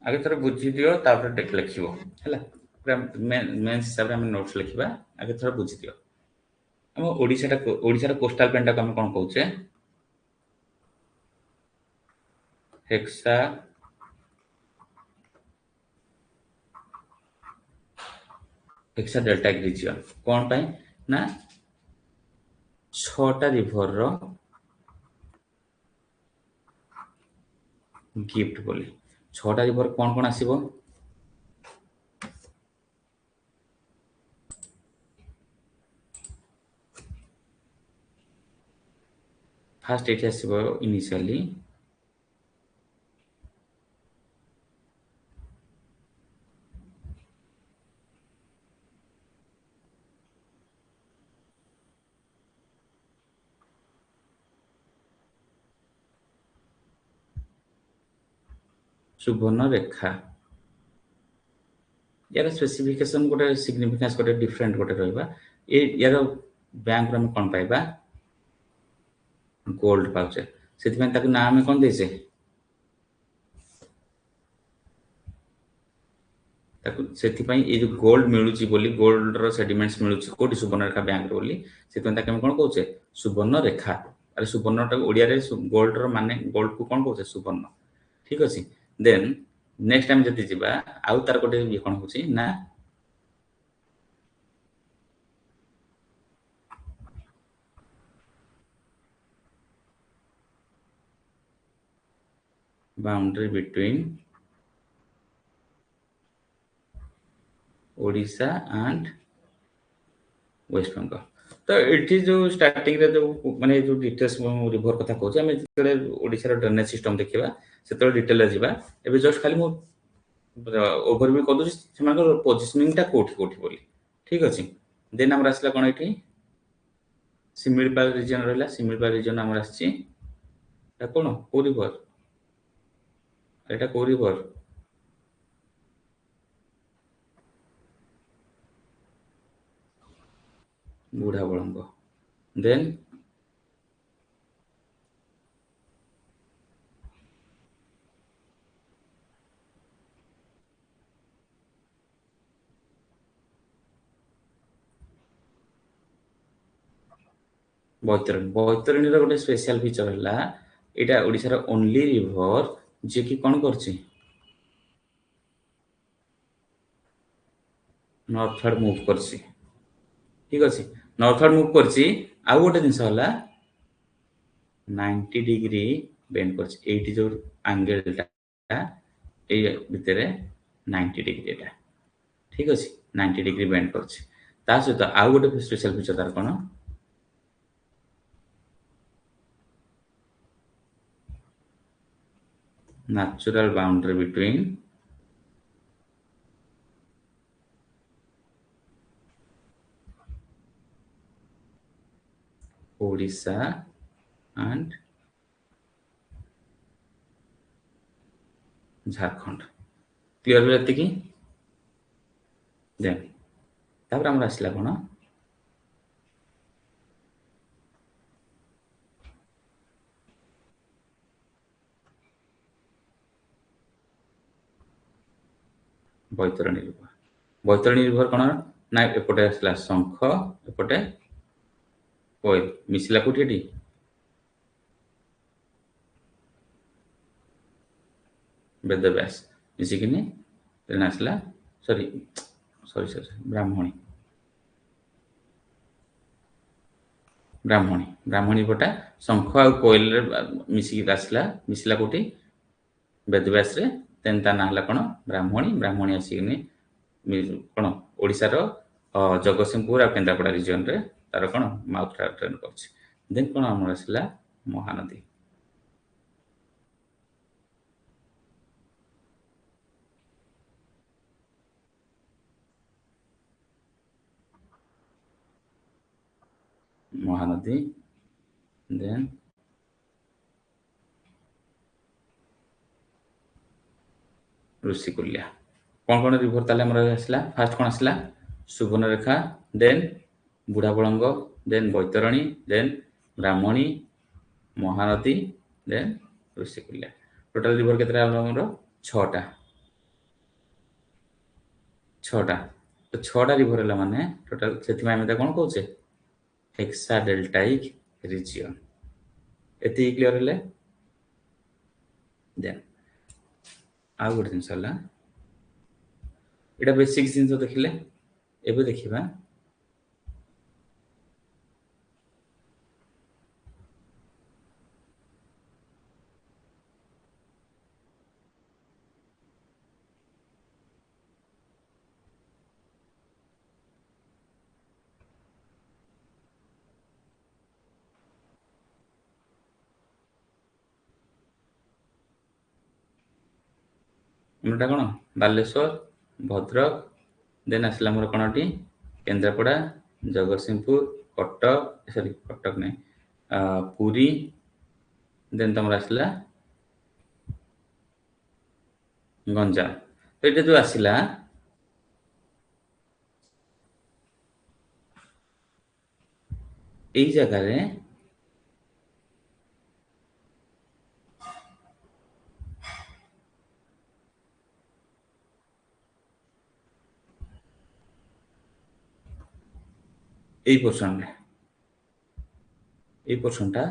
आगे थोड़ा बुझी दियो तापर देख लिखिबो हैला पूरा मेन हिसाब रे हम नोट्स लिखिबा आगे थोड़ा बुझी दियो हम ओडिसा कोस्टल पेन टा हम कोन कहउचे हेक्सा हेक्सा डेल्टा रीजन कोन पाई ना 6टा रिवर रो गिफ्ट बोली 6टा रिवर कोन कोन आसीबो फास्ट एठी आसीबो इनिशियली सुवर्ण रेखा यार स्पेसिफिकेशन गोटे सिग्निफिकेंस गोटे डिफरेंट गोटे रहइबा ए यार बैंक रे हम कोन पाइबा गोल्ड पाउचे सेति में ताकू नाम कोन देसे ताकू सेति पई ए जो गोल्ड मिलुची बोली गोल्ड रो सेडिमेंट्स मिलुची कोटी सुवर्ण रेखा बैंक रो बोली सेति में ताके हम कोन कहउचे सुवर्ण रेखा अरे सुवर्ण टा ओडिया रे गोल्ड रो माने गोल्ड को कोन कहउचे सुवर्ण ठीक अछि देन नेक्स्ट टाइम जति जिबा आउ तार गोटे ये कोन होची ना boundary between Odisha and West Bengal तो ये जो स्टार्टिंग रे जो माने जो डिटेल्स रिवर कथा कहूँ आम जो ओडिशा ड्रेनेज सिस्टम देखा से डिटेल जावा एबे जस्ट खाली मु ओवरव्यू कर दूसरी से पोजिशनिंग टा कोठी कोठी बोली ठीक अच्छे देन आम आसला कौन ये सिमिलपाल रीजन रहा सिमिलपाल रीजन आम आसी कौन कौ रिवर एटा कौ रिवर बुढ़ा बड़ंग देन बैतरणी बैतरणी गोटे स्पेशल फीचर है यहाँ ओडिशार ओनली रिवर जे कि कौन करछि नॉर्थवर्ड मूव करछि ठीक अछि नॉर्थवर्ड मूव करछि आ गोटे जिंस हला 90 डिग्री बेंड करछि एटी जो एंगल टा ए भितरे 90 डिग्री एटा ठीक अछि 90 डिग्री बेंड करछि ता सहित आ गोटे स्पेशल फीचर तार कोन natural boundary between Odisha and Jharkhand clear हो जाती कि देन तापर हमर आसला कोन बैतरणी रिवर कोन ना एपटे आसला शंख एपटे कोयल मिसला कोठीटी वेदव्यास मिसिकिनी तेन आसला सॉरी सॉरी सॉरी ब्राह्मणी ब्राह्मणी ब्राह्मणी पटा शंख आ कोयल रे मिसिकी आसला मिसला कोठी वेदव्यास रे तेन ता नाहला कोन ब्राह्मणी ब्राह्मणी आसिकिनी कोन ओडिसा रो जगतसिंहपुर आ केंद्रापड़ा रीजन रे तार कोन माउथ ट्रेन करछि देन कोन हमर आसला महानदी महानदी देन ऋषिकुल्या कौन कौन रिवर ताले हमर आसला फास्ट कौन आसला Subarnarekha then Budhabalanga then Baitarani then Brahmani Mahanadi then Rushikulya total river केतरा हमर 6टा 6टा तो 6टा रिवर हला माने टोटल सेति में हम कोन कहउछे हेक्सा डेल्टाइक रीजन एति क्लियर हले देन आ गोटे जिनस हला एटा बेसिक जिनस देखिले एबे देखिबा एटा कोन बालेश्वर भद्रक देन आसला मोर कोनटी केंद्रापड़ा जगतसिंहपुर कटक सॉरी कटक नहीं पुरी देन तमर आसला गंजाम तो ये जो आसला এই জায়গায় এই পোর্শনটা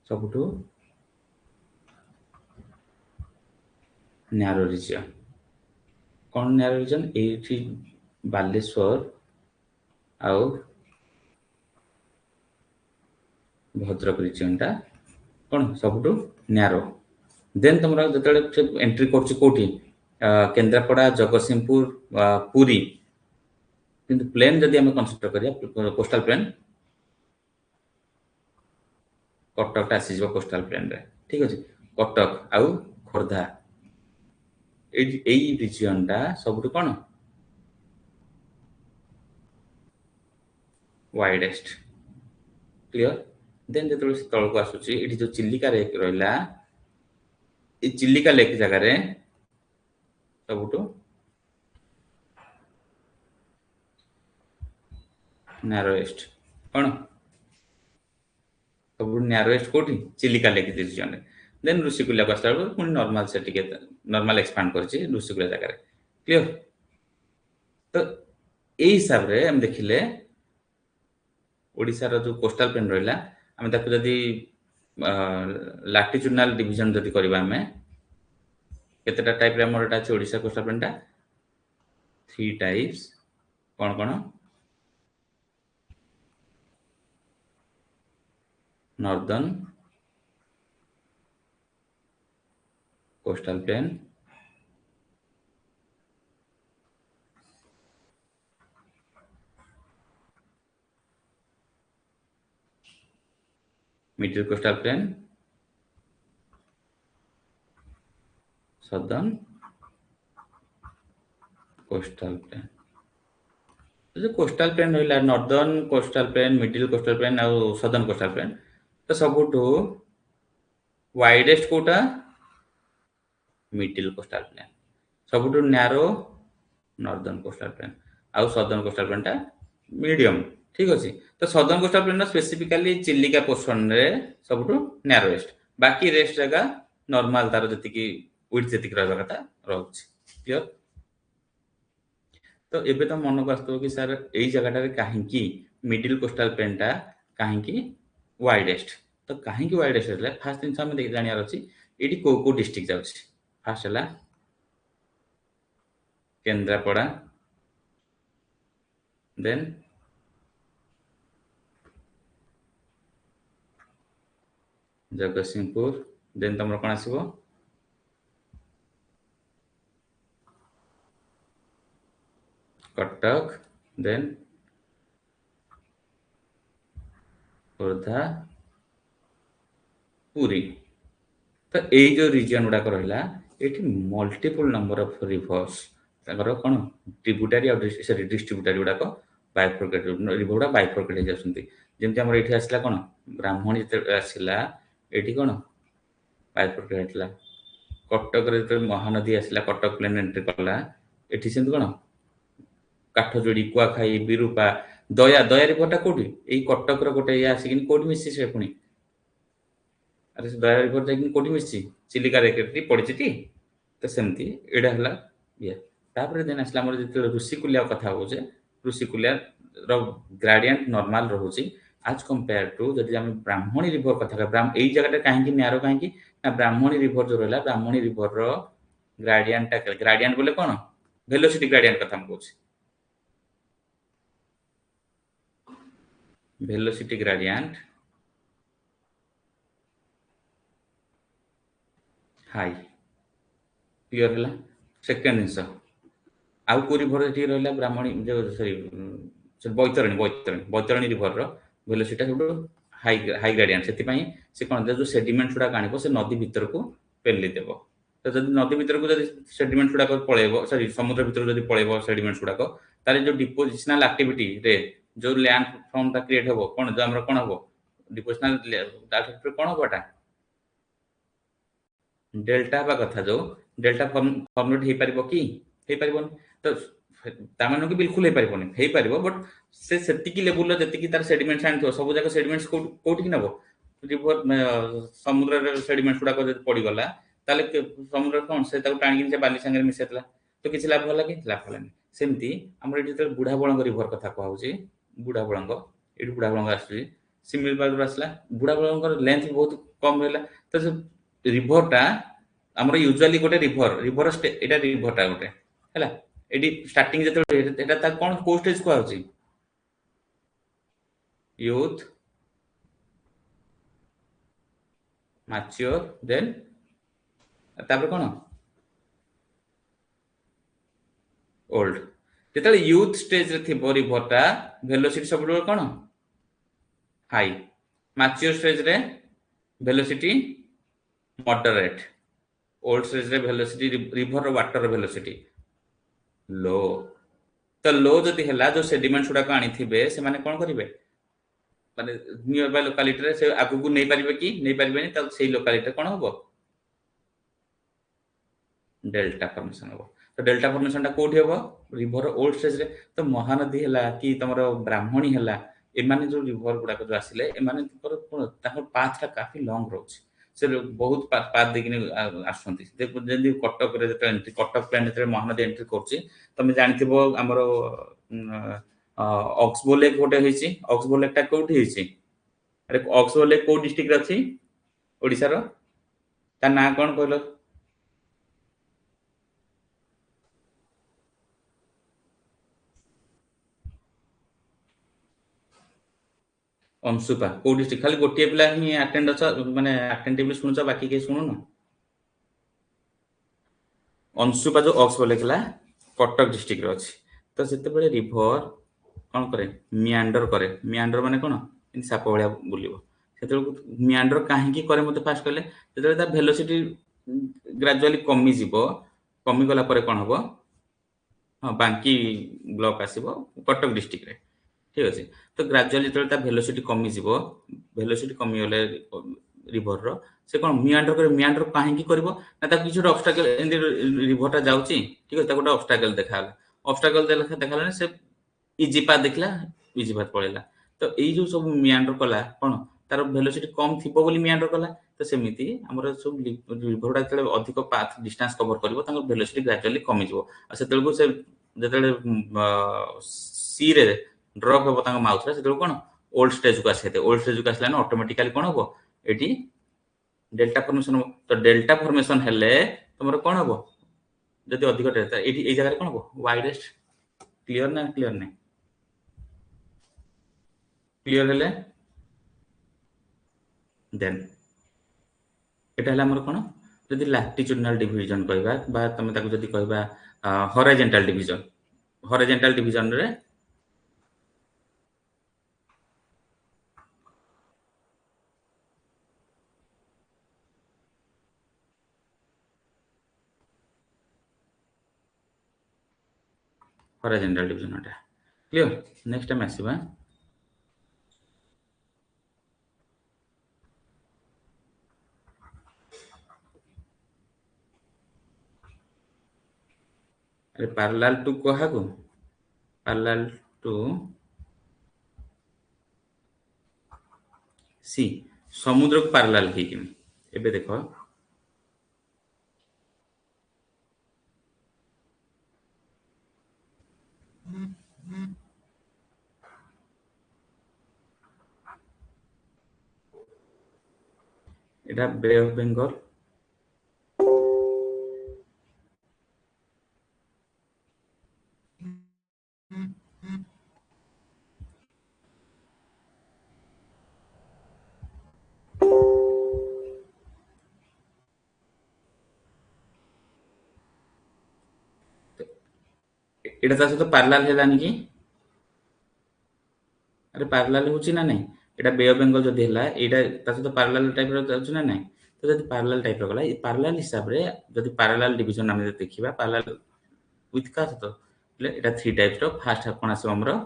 ସବୁଠୁ ନ୍ୟାରୋ ରିଜିଅନ୍ କ'ଣ ନ୍ୟାରୋ ରିଜିଅନ୍ ଏଇଠି ବାଲେଶ୍ୱର ଆଉ ଭଦ୍ରକ ରିଜିଅନ୍ଟା କ'ଣ ସବୁଠୁ ନ୍ୟାରୋ ଦେନ୍ ତମର ଯେତେବେଳେ ଏଣ୍ଟ୍ରି କରୁଛି କୋଉଠି କେନ୍ଦ୍ରାପଡ଼ା ଜଗତସିଂହପୁର ପୁରୀ କିନ୍ତୁ ପ୍ଲେନ୍ ଯଦି ଆମେ କନସିଡର କରିବା କୋଷ୍ଟାଲ ପ୍ଲେନ୍ କଟକଟା ଆସିଯିବ କୋଷ୍ଟାଲ ପ୍ଲେନ୍ରେ ଠିକ ଅଛି କଟକ ଆଉ ଖୋର୍ଦ୍ଧା ଏଇ ରିଜିଅନ୍ଟା ସବୁଠୁ କ'ଣ ୱାଇଡେଷ୍ଟ କ୍ଲିୟର ଦେନ୍ ଯେତେବେଳେ ସେ ତଳକୁ ଆସୁଛି ଏଠି ଯୋଉ ଚିଲିକା ଲେକ୍ ରହିଲା এই ଚିଲିକା ଲେକ୍ ଜାଗାରେ ସବୁଠୁ ନ୍ୟାରୋଏଷ୍ଟ କ'ଣ ସବୁଠୁ ନ୍ୟାରୋଏଷ୍ଟ କୋଉଠି ଚିଲିକା ଲେକ୍ ରିଜିଅନରେ ଦେନ୍ ଋଷିକୁଲ୍ୟାକୁ ଆସିଲା ବେଳକୁ ପୁଣି ନର୍ମାଲ ସେ ଟିକେ ନର୍ମାଲ ଏକ୍ସପାଣ୍ଡ କରିଛି ଋଷିକୁଲ୍ୟା ଜାଗାରେ କ୍ଲିୟର ତ ଏଇ ହିସାବରେ ଆମେ ଦେଖିଲେ ଓଡ଼ିଶାର ଯୋଉ କୋଷ୍ଟାଲ ପ୍ଲେନ୍ ରହିଲା ଆମେ ତାକୁ ଯଦି ଲାଟିଚୁଡନାଲ डिवीजन जदि करबा हमें केतेटा टाइप रे हमर एटा छै ओडिसा कोस्टल प्लेन टा 3 टाइप्स कोन कोन northern coastal plain middle coastal plain southern coastal plain जो कोस्टल प्लेन रहिला northern coastal plain middle coastal plain और सदर्न कोस्टल प्लेन तो सबुठू वाइडेस्ट कोटा मिडिल कोस्टल प्लेन सबुठू नैरो नॉर्दर्न कोस्टल प्लेन आउ सदर्न कोस्टल प्लेन टा medium ठीक अछि तो southern coastal plain specifically Chilika portion रे सबुठू नैरोएस्ट बाकी रेस्ट जगह नॉर्मल तार जति की विड्थ जति की रहबा कथा रहउछि क्लियर तो एबे तो मन को आस्तो कि सर एई जगह रे काहे की मिडिल कोस्टल प्लेन टा काहे की वाइडेस्ट तो काहे की वाइडेस्ट है फर्स्ट दिन हम देख जानियार अछि एटी को डिस्ट्रिक्ट जाउछि फर्स्ट हला केंद्रापड़ा देन जगतसिंहपुर देन तमरो कोन आसीबो कटक देन खोर्धा पुरी तो यही जो रिजन गुड़ाक रहा ये मल्टीपल नंबर ऑफ रिवर्स कौन ट्रिब्यूटारी और सॉरी डिस्ट्रीब्यूटारी गुड़ाक बाइफर्केट रिवर गुड़ा बाइफर्केट हो जाती जमी आम ये आसला कौन ब्राह्मणी जो आसला ये कौन बाइफर्केट होता कटक महानदी आसला कटक प्लेन एंट्री कला ये से कौन काठजोड़ी कुआखाई विरूपा दया दया रिभरटा कौटी यही कटक रोटे ये आसिक कौटी मिसी से पुणी अरे से दया रिभर जाकि कौटी मिसी चिलिका रेकेट पड़ी तो सेमती एडा है ये तापर देन आसला हमर जो ऋषिकुलिया कथा होचे ऋषिकुलिया रो ग्रेडियंट नॉर्मल रहउची आज कंपेयर टू जदि हम ब्राह्मणी रिवर कथा ब्राह्मण एई जगह काहे की न्यारो काहे की ना ब्राह्मणी रिवर जो रहला ब्राह्मणी रिवर रो ग्रेडियंट बोले कोन वेलोसिटी ग्रेडियंट कथा हम कहूची velocity gradient high क्लियर है सेकेंड जिनस आउ को रिवर ये रहा ब्राह्मणी जो sorry Baitarani Baitarani Baitarani river velocity सब हाई हाई ग्रेडियंट से कौन जो सेडिमेंट गुड़ा आने से नदी भीतर को पेली देव तो जब नदी भीतर को जब सेडिमेंट गुड़ाक पलैब सॉरी समुद्र भीतर जब पलैब सेडिमेंट गुड़ाक तार जो डिपोजिशनल एक्टिविटी रे जो लैंड फॉर्म टा क्रिएट हो कौन जो हमर कौन हो डिपोजिशनल कौन होटा डेल्टा बा कथा जो डेल्टा फॉर्मुलेट हे परिबो कि हे परिबोन तो तामानो कि बिल्कुल हे परिबोनी हे परिबो बट से सेतिकी लेवल लो जतिकी तार सेडिमेंट्स आन सब जगह सेडिमेंट्स कोठी नबो रिवर समुद्र रे सेडिमेंट्स गुडा को पड़ी गला ताले समुद्र कोन से ताको टाणी से बाली संगे मिसेतला तो किछ लाभ होला कि लाभ होला सेमती हमर एठी त बुढ़ा बळंग रिवर कथा कहउची बुढ़ा बळंग एठी बुढ़ा बळंग आसी सिमिल बादुर आसला बुढ़ा बळंग लेंथ बहुत कम रहला तो रिवर टा हमर यूजुअली गोटे रिवर एटा रिवर टा गोटे हैला एडी स्टार्टिंग जते एटा ता कोन को स्टेज को आउची यूथ मैच्योर देन तापर कोन ओल्ड जेतले यूथ स्टेज रे थिबो रिवर टा वेलोसिटी सब कोन हाई मैच्योर स्टेज रे वेलोसिटी मॉडरेट ओल्ड स्टेज रे वेलोसिटी रिवर वाटर वेलोसिटी लो तो लो जति हैला जो सेडिमेंट्स गुडा आनी थिबे से माने कोन करिवे माने नियर बाय लोकालिटी रे से आगु को नै परिबे कि नै परिबेनी त सेही लोकालिटी कोन होबो डेल्टा फॉर्मेशन होबो तो डेल्टा फॉर्मेशन टा कोठी होबो रिवर ओल्ड स्टेज रे तो महानदी हैला कि तमरो ब्राह्मणी हैला ए माने जो रिवर गुडा जो आसिले ए माने कोन ताको पाथ टा काफी लॉन्ग रहउची से बहुत पाथ देखिने आसुंती जदि कटक रे जते एंट्री कटक प्लेन रे महानदी एंट्री करची तमे जानिथिबो हमरो ऑक्सबो लेक गोटे होईची ऑक्सबो लेक टा कोठी होईची अरे ऑक्सबो लेक को डिस्ट्रिक्ट रे अछि ओडिशार ता ना कौन कहल अंशुपा कौ डिस्ट्रिक्ट खाली गोटे पिला ही अटेंड अछ माने अटेंटिवली शुणुच बाकी के शुणुन अंशुपा जो अक्स बोलेला कटक डिस्ट्रिक्ट रे अछि तो सेते रिभर कौन करे मियांडर माने कौन साप भाया बुलिबो से मियांडर कहीं करे मत फास्ट कहले जो भेलोसिटी ग्राजुअली कमी जीव कमी गला परे कौन हम हाँ बांकी ब्लॉक आसीबो कटक डिस्ट्रिक्ट रे ठीक अछि तो ग्राजुअली जो भेलोसिटी कमी जीव भेलोसिटी कमी गले रिभर रो से कौन मियांडर कहीं करबो ना ता किछ ऑब्स्टेकल रिभर ता जाउची ठीक अछि ता गोटे ऑब्स्टेकल देखाला ऑब्स्टेकल देखाला से इजी पाथ देखला इजी पाथ पळेला तो एई जो सब मियांडर कला कोन तार वेलोसिटी कम थिबो बोली मियांडर कला तो सेमिति हमर सब रिभरडा जले अधिक पाथ डिस्टेंस कवर करबो तांकर वेलोसिटी ग्रेजुअली कमी जिवो आ सेतेलको से जतले सी रे ड्रॉप होबो तांकर माउथ रे सेतेल कोन ओल्ड स्टेज को आसेते ओल्ड स्टेज को आसला न ऑटोमेटिकली कोन होबो एटी डेल्टा फॉर्मेशन तो डेल्टा फॉर्मेशन हेले तमरो कोन होबो जदि अधिक डेल्टा एटी ए जगह कोन होबो वाइडेस्ट क्लियर ना क्लियर हेले देन एटा हला हमर कोन जदि लैटिट्यूडिनल डिवीजन कहबा बा तमे ताको जदि कहबा हॉरिजॉन्टल डिवीजन रे हॉरिजॉन्टल डिवीजन एटा क्लियर नेक्स्ट टाइम आसीबा अरे पैरेलल टू कहा को पैरेलल टू सी समुद्र को पैरेलल हे कि एबे देखो एटा बे ऑफ बंगाल एटा ता सहित पैरेलल हेलानी कि अरे पैरेलल होची ना नहीं एटा बे ऑफ बंगाल जदी हला एटा ता सहित पैरेलल टाइप रो जाउची ना नहीं तो जदी पैरेलल टाइप रो गला ए पैरेलल हिसाब रे जदी पैरेलल डिवीजन हम देखिबा पैरेलल विथ का तो एटा थ्री टाइप्स रो फर्स्ट कोन आसे हमरो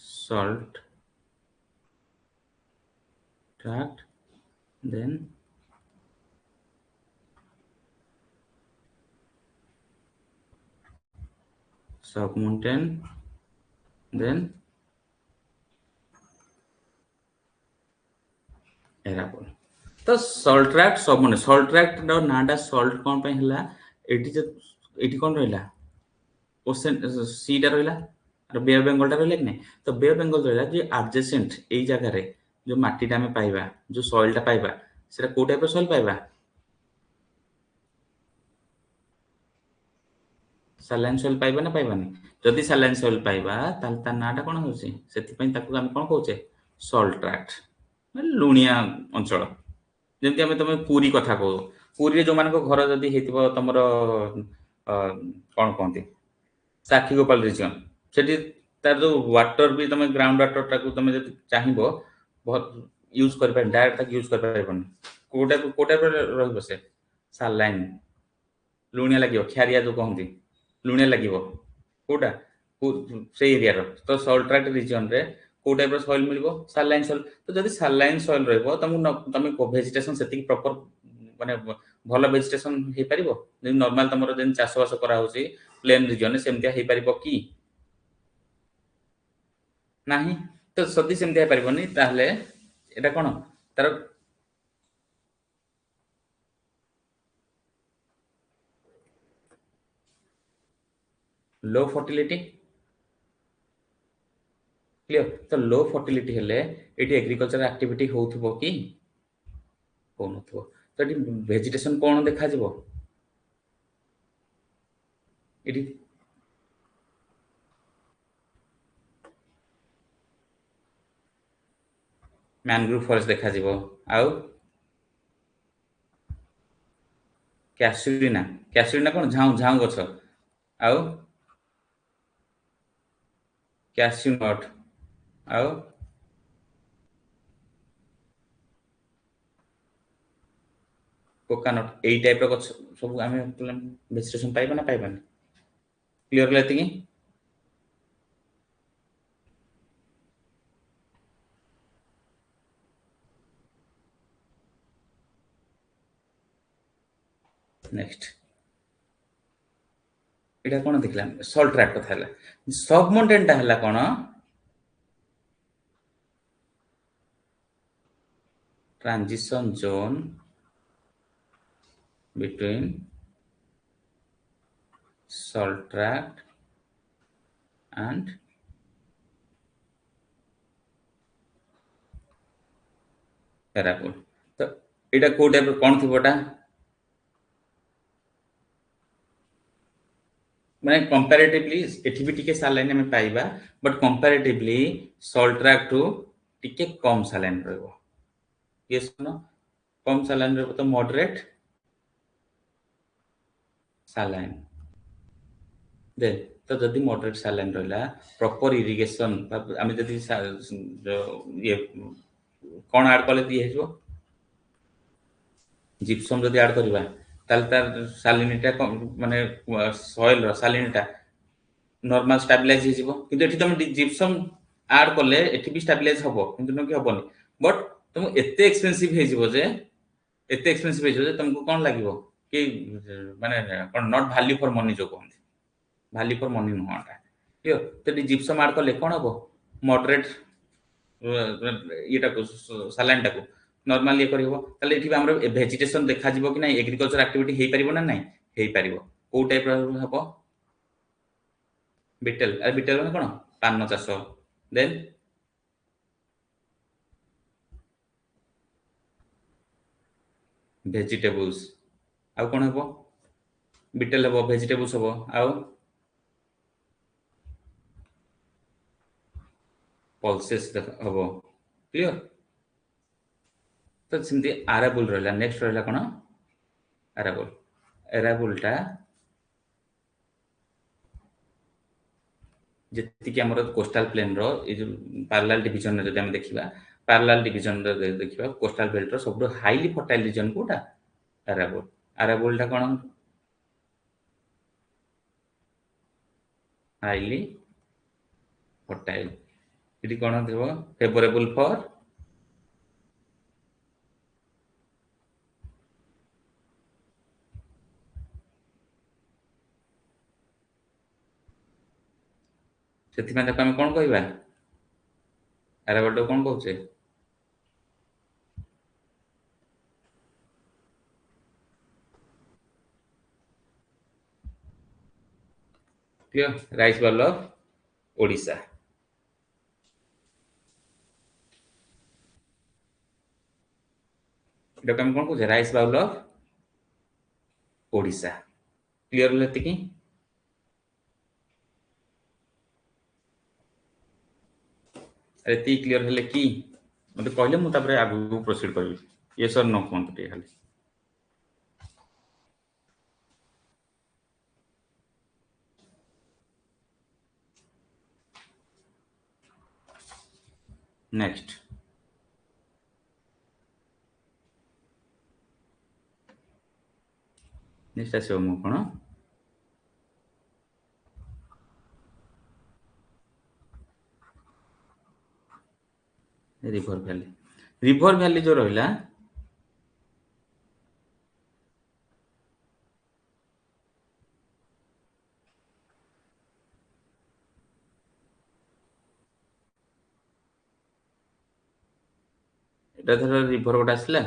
सॉल्ट ट्रैक्ट देन सब माउंटेन देन एराबल तो सॉल्ट ट्रैक्ट सब माने सॉल्ट ट्रैक्ट रो नाडा सॉल्ट कोन पे हला एटी कोन रहला ओशन सी टा रहला और बे ऑफ बंगाल टा रहला कि नहीं तो बे ऑफ बंगाल रहला जे एडजेसेंट एई जगह रे जो माटी टा में पाइबा जो सॉइल टा पाइबा सेटा को टाइप रो सॉइल पाइबा सैलाइन सॉइल पाइबा ना पाइबानी जदि सैलाइन सॉइल पाइबा ताल ता नाटा कोन होची सेति पई ताकू हम कोन कहउचे सॉल्ट ट्रैक्ट लुणिया अंचल जेमति हमें तुम पूरी कथा कहो पूरी जो मान को घर जदि हेतिबो तमरो कोन कहंती साक्षी गोपाल रिजन सेठी तार जो वाटर भी तुम ग्राउंड वाटर टाकू तुम जदि चाहिबो बहुत यूज कर पार डायरेक्ट तक यूज कर पारबन कोटा पर रहबो से सैलाइन लुणिया लागियो खैरिया जो कहंती लुणिया लागियो कोटा से एरिया रो तो सॉल्ट ट्रैक्ट रीजन रे को टाइप रो सॉइल मिलबो सैलाइन सॉइल तो जदि सैलाइन सॉइल रहबो तम वेजिटेशन सेति प्रॉपर माने भलो वेजिटेशन हे परिबो जे नॉर्मल तमरो जेन चाष बास करा होची प्लेन रीजन सेमतिया हे परिबो की नाही तो सदी सेमतिया हे परिबोनी ताहले एटा कोन तार लो फर्टिलिटी क्लियर तो लो फर्टिलिटी हेले एटी एग्रीकल्चर एक्टिविटी होउथबो कि होनथबो तो एटी वेजिटेशन कोन देखा जिवो एटी मैंग्रोव फॉरेस्ट देखा जिवो आउ कैसुरिना कोन झाऊ झाऊ गछ आउ कैश्यू नट आउ कोकोनट एई टाइप रो गछ सब आमे वेजिटेशन पाइबा ना पाइबानी क्लियर लेती कि नेक्स्ट एटा कोन देखला सॉल्ट ट्रैक कथा हला सब माउंटेन टा हला कोन transition zone between salt tract and Arable तो एटा को टाइप कोन थिबोटा माने कंपैरेटिवली एठी भी टिके सालाइन में पाइबा बट कंपैरेटिवली सॉल्ट ट्रैक टू टिके कम सालाइन रहबो ये सुनो कम सालाइन रहबो तो मॉडरेट सालाइन दे तो जदि मॉडरेट सालाइन रहला प्रॉपर इरिगेशन आमे जदि जो ये कोन ऐड करले दिए हेजो जिप्सम जदि ऐड करबा ताल तार सालिनिटा माने सॉइल रो सालिनिटा नॉर्मल स्टेबलाइज हे जिवो किंतु एठी तुम जिप्सम ऐड करले एठी भी स्टेबलाइज हबो किंतु न कि हबोनी बट तुम एते एक्सपेंसिव हे जिवो जे एते एक्सपेंसिव हे जिवो जे तुमको कोन लागिवो कि माने कोन नॉट वैल्यू फॉर मनी जो कहंती वैल्यू फॉर मनी नोटा क्लियर तो जिप्सम ऐड करले कोन हबो मॉडरेट येटा को सालाइन टाको नॉर्मल ये करबो ताले एठी हमर वेजिटेशन देखा जिवो कि नै एग्रीकल्चर एक्टिविटी हे परिबो ना नै हे परिबो को टाइप रो हबो बिटेल अरे बिटेल माने कोन पान चाष देन वेजिटेबल्स आउ कोन हबो बिटेल हबो वेजिटेबल्स हबो आउ पल्सेस हबो क्लियर तो सिमती अरेबल रहला नेक्स्ट रहला कोन अरेबल अरेबलटा जेति कि हमर कोस्टल प्लेन रो ए जो पैरेलल डिवीजन जदि हम देखिबा पैरेलल डिवीजन रो देखिबा कोस्टल बेल्ट रो सबरो हाईली फर्टाइल रीजन कोटा अरेबल अरेबलटा कोन हाईली फर्टाइल इति कोन देबो फेवरेबल फॉर सेति में हम कोन कहबा अरेबल कोन कहउछे clear rice bowl of Odisha एटा हम कोन कहउछे rice bowl of Odisha clear लेते कि अरे ती क्लियर हेले कि मते कहले मु तापरे आगु प्रोसीड करबी यस और नो कोन ते खाली नेक्स्ट नेक्स्ट आसे मु कोन रिवर वैली जो रहिला एटा धर रिवर गोटा आसला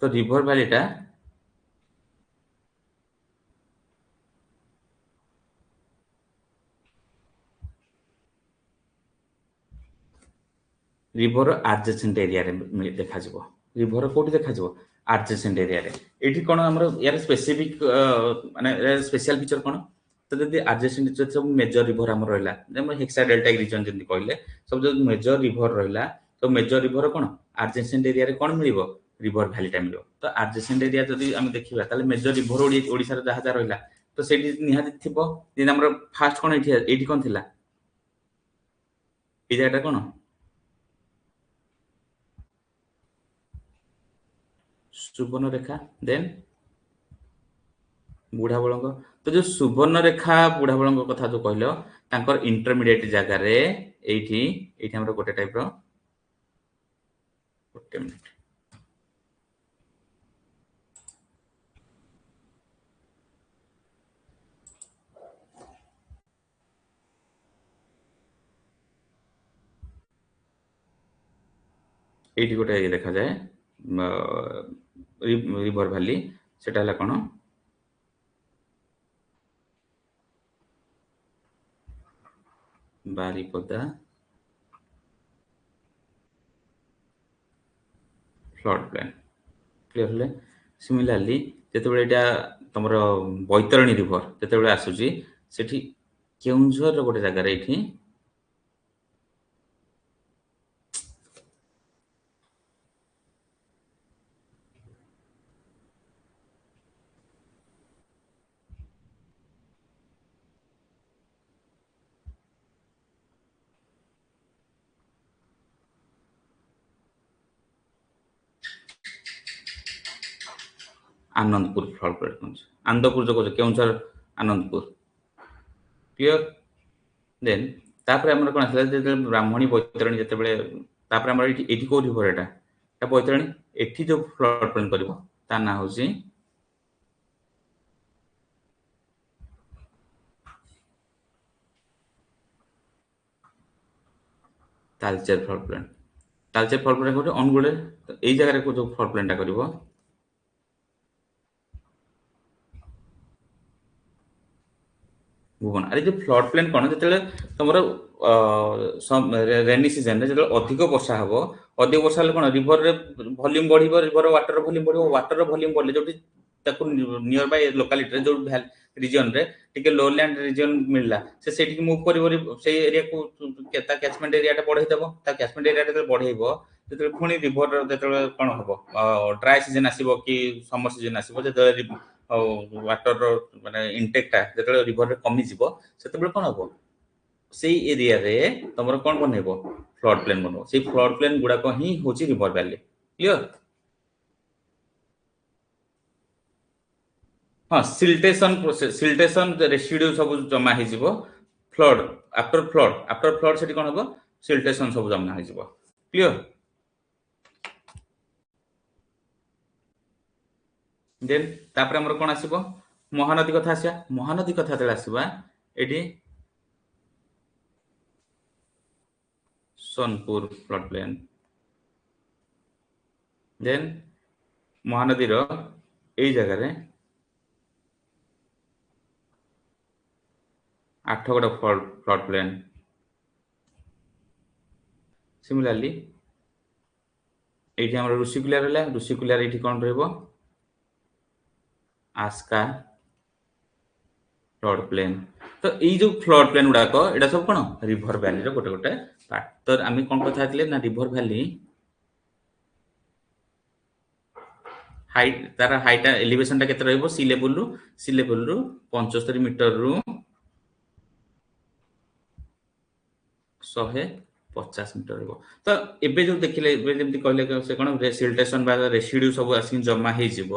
तो रिवर वैलीटा ରିଭର ଆଡଜେସେଣ୍ଟ ଏରିଆରେ ଦେଖାଯିବ। ରିଭର କୋଉଠି ଦେଖାଯିବ? ଆଡଜେସେଣ୍ଟ ଏରିଆରେ। ଏଇଠି କଣ ଆମର ୟାର ସ୍ପେସିଫିକ ମାନେ ସ୍ପେଶାଲ ଫିଚର କଣ? ତ ଯଦି ଆଡଜେସେଣ୍ଟ ସବୁ ମେଜର ରିଭର ଆମର ରହିଲା, ଯେମିତି ହେକ୍ସା ଡେଲ୍ଟାଇକ ରିଜନ ଯେମିତି କହିଲେ, ସବୁ ଯୋଉ ମେଜର ରିଭର ରହିଲା, ତ ମେଜର ରିଭର କଣ ଆଡଜେସେଣ୍ଟ ଏରିଆରେ କଣ ମିଳିବ? ରିଭର ଭ୍ୟାଲିଟା ମିଳିବ। ତ ଆଡଜେସେଣ୍ଟ ଏରିଆ ଯଦି ଆମେ ଦେଖିବା, ତାହେଲେ ମେଜର ରିଭର ଓଡିଶାର ଯାହା ଯାହା ରହିଲା, ତ ସେଇଠି ନିହାତି ଥିବ। ଯେମିତି ଆମର ଫାଷ୍ଟ କଣ ଏଇଠି କଣ ଥିଲା? ଏଇ ଜାଗାଟା କଣ? ସୁବର୍ଣ୍ଣରେଖା, ଦେନ୍ ବୁଢାବଳଙ୍କ। ତ ଯୋଉ ସୁବର୍ଣ୍ଣରେଖା ବୁଢାବଳଙ୍କ କଥା ଯୋଉ କହିଲ, ତାଙ୍କର ଇଣ୍ଟରମିଡିଏଟ ଜାଗାରେ ଏଇଠି ଆମର ଗୋଟେ ଟାଇପର, ଗୋଟେ ମିନିଟ, ଏଇଠି ଗୋଟେ ଇଏ ଦେଖାଯାଏ ରିଭର ଭ୍ୟାଲି। ସେଟା ହେଲା କଣ? Baripada flood plain. କ୍ଲିୟର ହେଲେ? ସିମିଲାରଲି ଯେତେବେଳେ ଏଇଟା ତମର ବୈତରଣୀ ରିଭର ଯେତେବେଳେ ଆସୁଛି, ସେଠି କେଉଁଝରର ଗୋଟେ ଜାଗାରେ ଏଇଠି ଆନନ୍ଦପୁର ଫ୍ଲଡ ପ୍ଲେନ୍ କହୁଛି। ଆନନ୍ଦପୁର ଯୋଉ କହୁଛ, କେଉଁଝର ଆନନ୍ଦପୁର। କ୍ଲିୟର? ଦେନ୍ ତାପରେ ଆମର କଣ ଆସିଲା, ଯେତେବେଳେ ବ୍ରାହ୍ମଣୀ ବୈତରଣୀ ଯେତେବେଳେ, ତାପରେ ଆମର ଏଇଠି କୋଉ ରିଭର ଏଟା ବୈତରଣୀ। ଏଠି ଯୋଉ ଫ୍ଲଡ ପ୍ଲେନ୍ କରିବ, ତା ନାଁ ହଉଛି Talcher flood plain. Talcher flood plain କୋଉଠି? ଅନୁଗୁଳରେ। ତ ଏଇ ଜାଗାରେ ଯୋଉ ଫ୍ଲଡ ପ୍ଲେନ୍ ଟା କରିବ, ଭୁବନ। ଆରେ ଯୋଉ ଫ୍ଲଡ ପ୍ଲେନ୍ କଣ, ଯେତେବେଳେ ତମର ରେନି ସିଜନରେ ଯେତେବେଳେ ଅଧିକ ବର୍ଷା ହବ, ଅଧିକ ବର୍ଷା ହେଲେ କଣ ରିଭରରେ ଭଲ୍ୟୁମ ବଢିବ, ରିଭର ୱାଟର ଭଲ୍ୟୁମ ବଢିବ। ୱାଟର ଭଲ୍ୟୁମ ବଢିଲେ ଯୋଉଠି ତାକୁ ନିୟର ବାଇ ଲୋକାଲିଟିରେ ଯୋଉ ରିଜନରେ ଟିକେ ଲୋ ଲ୍ୟାଣ୍ଡ ରିଜନ ମିଳିଲା, ସେ ସେଇଠିକି ମୁଭ କରିବ, ସେଇ ଏରିଆକୁ ତା କ୍ୟାଚମେଣ୍ଟ ଏରିଆଟା ବଢେଇ ଦେବ। ତା କ୍ୟାଚମେଣ୍ଟ ଏରିଆ ଯେତେବେଳେ ବଢେଇବ, ଯେତେବେଳେ ପୁଣି ରିଭର ଯେତେବେଳେ କଣ ହବ, ଡ୍ରାଏ ସିଜନ ଆସିବ କି ସମର ସିଜନ ଆସିବ, ଯେତେବେଳେ ଆଉ ୱାଟରର ମାନେ ଇନଟେକଟା ଯେତେବେଳେ ରିଭରରେ କମିଯିବ, ସେତେବେଳେ କଣ ହବ, ସେଇ ଏରିଆରେ ତମର କଣ ବନେଇବ? ଫ୍ଲଡ ପ୍ଲେନ ବନେଇବ। ସେଇ ଫ୍ଲଡ ପ୍ଲେନ ଗୁଡାକ ହିଁ ହଉଛି ରିଭର ଭ୍ୟାଲି। କ୍ଲିୟର? ହଁ, ସିଲ୍ଟେସନ ପ୍ରୋସେସ, ସିଲ୍ଟେସନ ରେସିଡ୍ୟୁ ସବୁ ଜମା ହେଇଯିବ। ଆଫ୍ଟର ଫ୍ଲଡ ସେଠି କଣ ହବ? ସିଲ୍ଟେସନ ସବୁ ଜମା ହେଇଯିବ। କ୍ଲିୟର? ଦେନ୍ ତାପରେ ଆମର କଣ ଆସିବ? ମହାନଦୀ କଥା ଆସିବା। ମହାନଦୀ କଥା ଯେତେବେଳେ ଆସିବା, ଏଠି ସୋନପୁର ଫ୍ଲଡ ପ୍ଲେନ୍। ଦେନ୍ ମହାନଦୀର ଏଇ ଜାଗାରେ ଆଠଗଡ଼ ଫ୍ଲଡ ପ୍ଲେନ୍। ସିମିଲାରଲି ଏଇଠି ଆମର ଋଷିକୁଲ୍ୟା ରହିଲା। ଋଷିକୁଲ୍ୟାରେ ଏଇଠି କଣ ରହିବ? Aska flood plain. ତ ଏଇ ଯୋଉ ଫ୍ଲଡ ପ୍ଲେନ୍ ଗୁଡାକ, ଏଇଟା ସବୁ କଣ ରିଭର ଭ୍ୟାଲିର ଗୋଟେ ଗୋଟେ ପାର୍ଟ। ତ ଆମେ କଣ କଥା ହେଇଥିଲେ ନା, ରିଭର ଭ୍ୟାଲି ହାଇଟ୍, ତାର ହାଇଟ୍ ଏଲିଭେସନ ଟା କେତେ ରହିବ? ସି ଲେବୁଲରୁ 75 ମିଟରରୁ 150 ମିଟର ରହିବ। ତ ଏବେ ଯୋଉ ଦେଖିଲେ, ଏବେ ଯେମିତି କହିଲେ ସେ କଣ ସିଲ୍ଟେସନ ବା ରେସିଡ୍ୟୁ ସବୁ ଆସିକି ଜମା ହେଇଯିବ।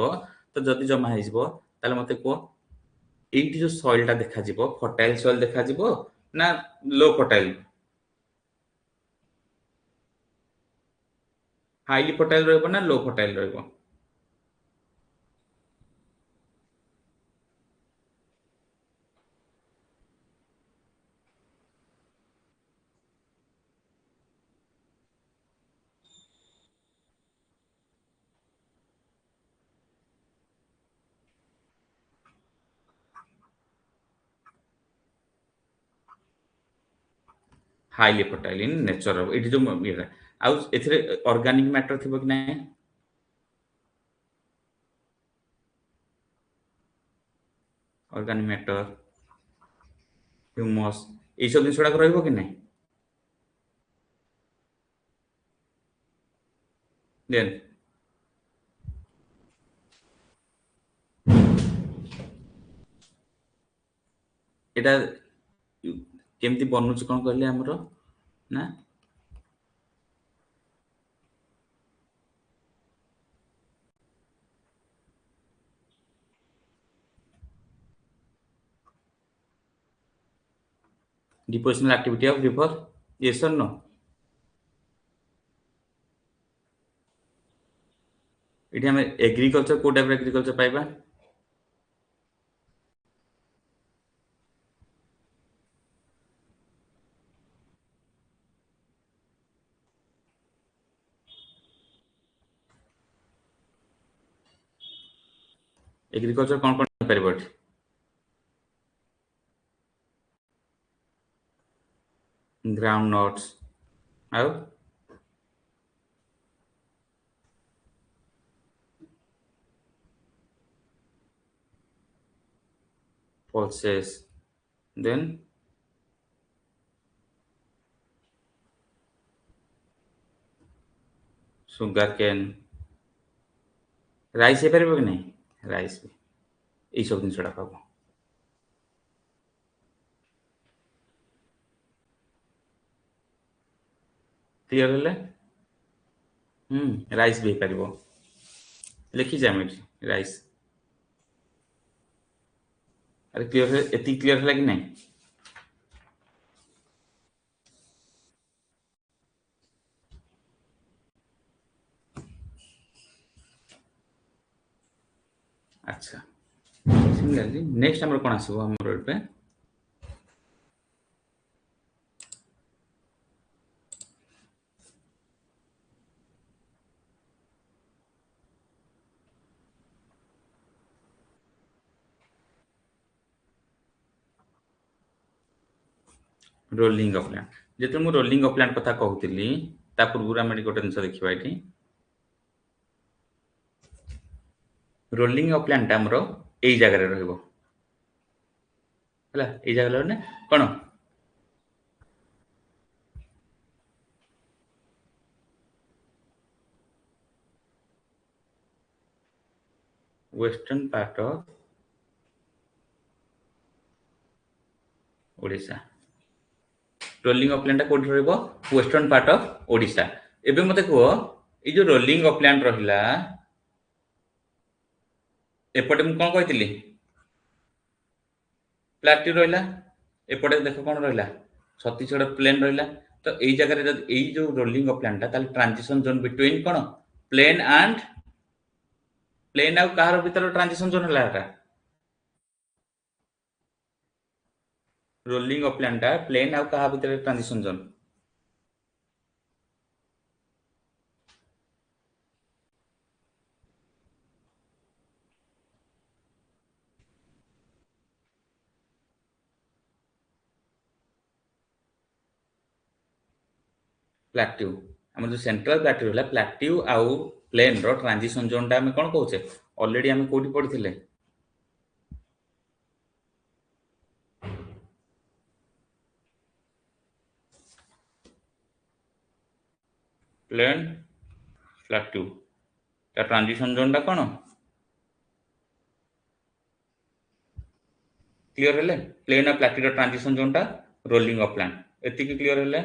ତ ଯଦି ଜମା ହେଇଯିବ, ତାହେଲେ ମତେ କୁହ, ଏଇଠି ଯୋଉ ସଏଲ ଟା ଦେଖାଯିବ, ଫର୍ଟାଇଲ ସଏଲ ଦେଖାଯିବ ନା ଲୋ ଫର୍ଟାଇଲ? ହାଇଲି ଫର୍ଟାଇଲ ରହିବ ନା ଲୋ ଫର୍ଟାଇଲ ରହିବ? Highly fertile in nature. ଏଇଠି ଯୋଉ ଇଏଟା, आउ एथिरे ऑर्गेनिक मैटर थिबो कि नाही ऑर्गेनिक मैटर ह्यूमस एई सब जिनिस गुड़ाक रहइबो कि नाही देन एटा केमती बनୁଛି कोन कहले हमरो ना depositional activity of river yes और नो एठी हम एग्रीकल्चर को टाइप एग्रीकल्चर पाइबा एग्रीकल्चर कोन कोन पाइबो ग्राउंड नट्स आउ pulses then sugar cane rice हे पारिबो कि नहीं राइस भी एई सब दिन छडा पाबो क्लियर हेले राइस भी पारिबो लिखि जाम एठी राइस अरे क्लियर है एती क्लियर है कि नहीं अच्छा सिमिलरली नेक्स्ट हमर कोन आसीबो हमर पे रोलिंग ऑफ लैंड जेते मु रोलिंग ऑफ लैंड कथा कहउतिली ता पूर्व हम गोटे जिनस देखिबा एठी रोलिंग ऑफ लैंड हमर एई जगह रे रहइबो हला एई जगह ने कोन western part of Odisha rolling of land कोठी रहइबो वेस्टर्न पार्ट ऑफ ओडिशा एबे मते को ए जो रोलिंग ऑफ लैंड रहिला एपटे मु कोन कहितली प्लाटी रहिला एपटे देखो कोन रहिला छत्तीसगढ़ प्लेन रहिला तो एई जगह रे एई जो रोलिंग ऑफ लैंड ताल ट्रांजिशन जोन बिटवीन कोन प्लेन एंड प्लेन आउ कहार भीतर ट्रांजिशन जोन हला एटा रोलिंग ऑफ लैंड प्लेन आउ कहा भीतर ट्रांजिशन जोन प्लाट्यू हम जो सेंट्रल प्लाट्यू होला प्लाट्यू आउ प्लेन रो ट्रांजिशन जोन ता हम कोन कहउछे ऑलरेडी हम कोठी पढिथिले प्लेन प्लाट्यू ता ट्रांजिशन जोन ता कोन क्लियर हेले प्लेन और प्लाट्यू रो ट्रांजिशन जोन ता रोलिंग ऑफ लैंड एति की क्लियर हेले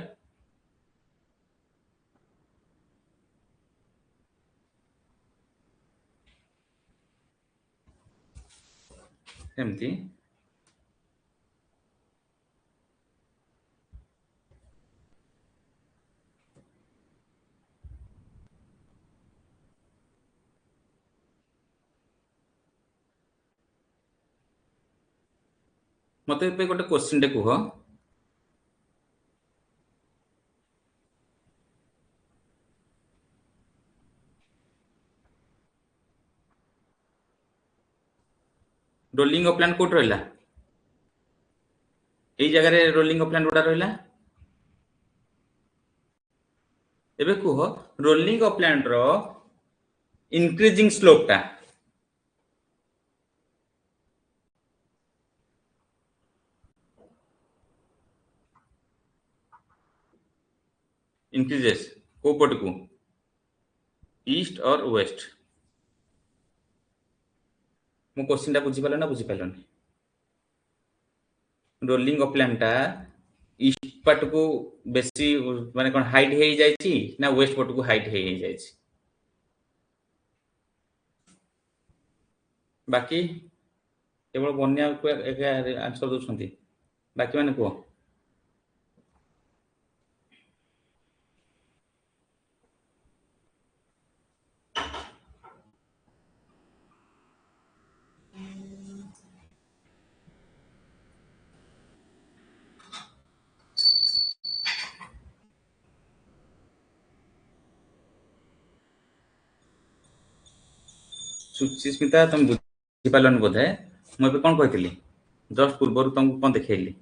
एमती मते पे गोटे क्वेश्चन टे कुह रोलिंग ऑफ लैंड कोट रहला एई जगह रे रोलिंग ऑफ लैंड उडा रहला एबे कुह रोलिंग अपलैंड रो इंक्रीजिंग स्लोप टा इंक्रीजेस को पट को ईस्ट और वेस्ट मो क्वेश्चन टा बुझी पालो ना बुझी पालोनी रोलिंग अपलैंड टा ईस्ट पट को बेसी माने कोन हाइट हे जायछि ना वेस्ट पट को हाइट हे जायछि बाकी केवल बन्या को आंसर दउछंती बाकी माने को सुस्मिता तुम बुझी पालन बोधे मु एबे कोन कहतिली जस्ट पूर्व तुमको कोन देखैली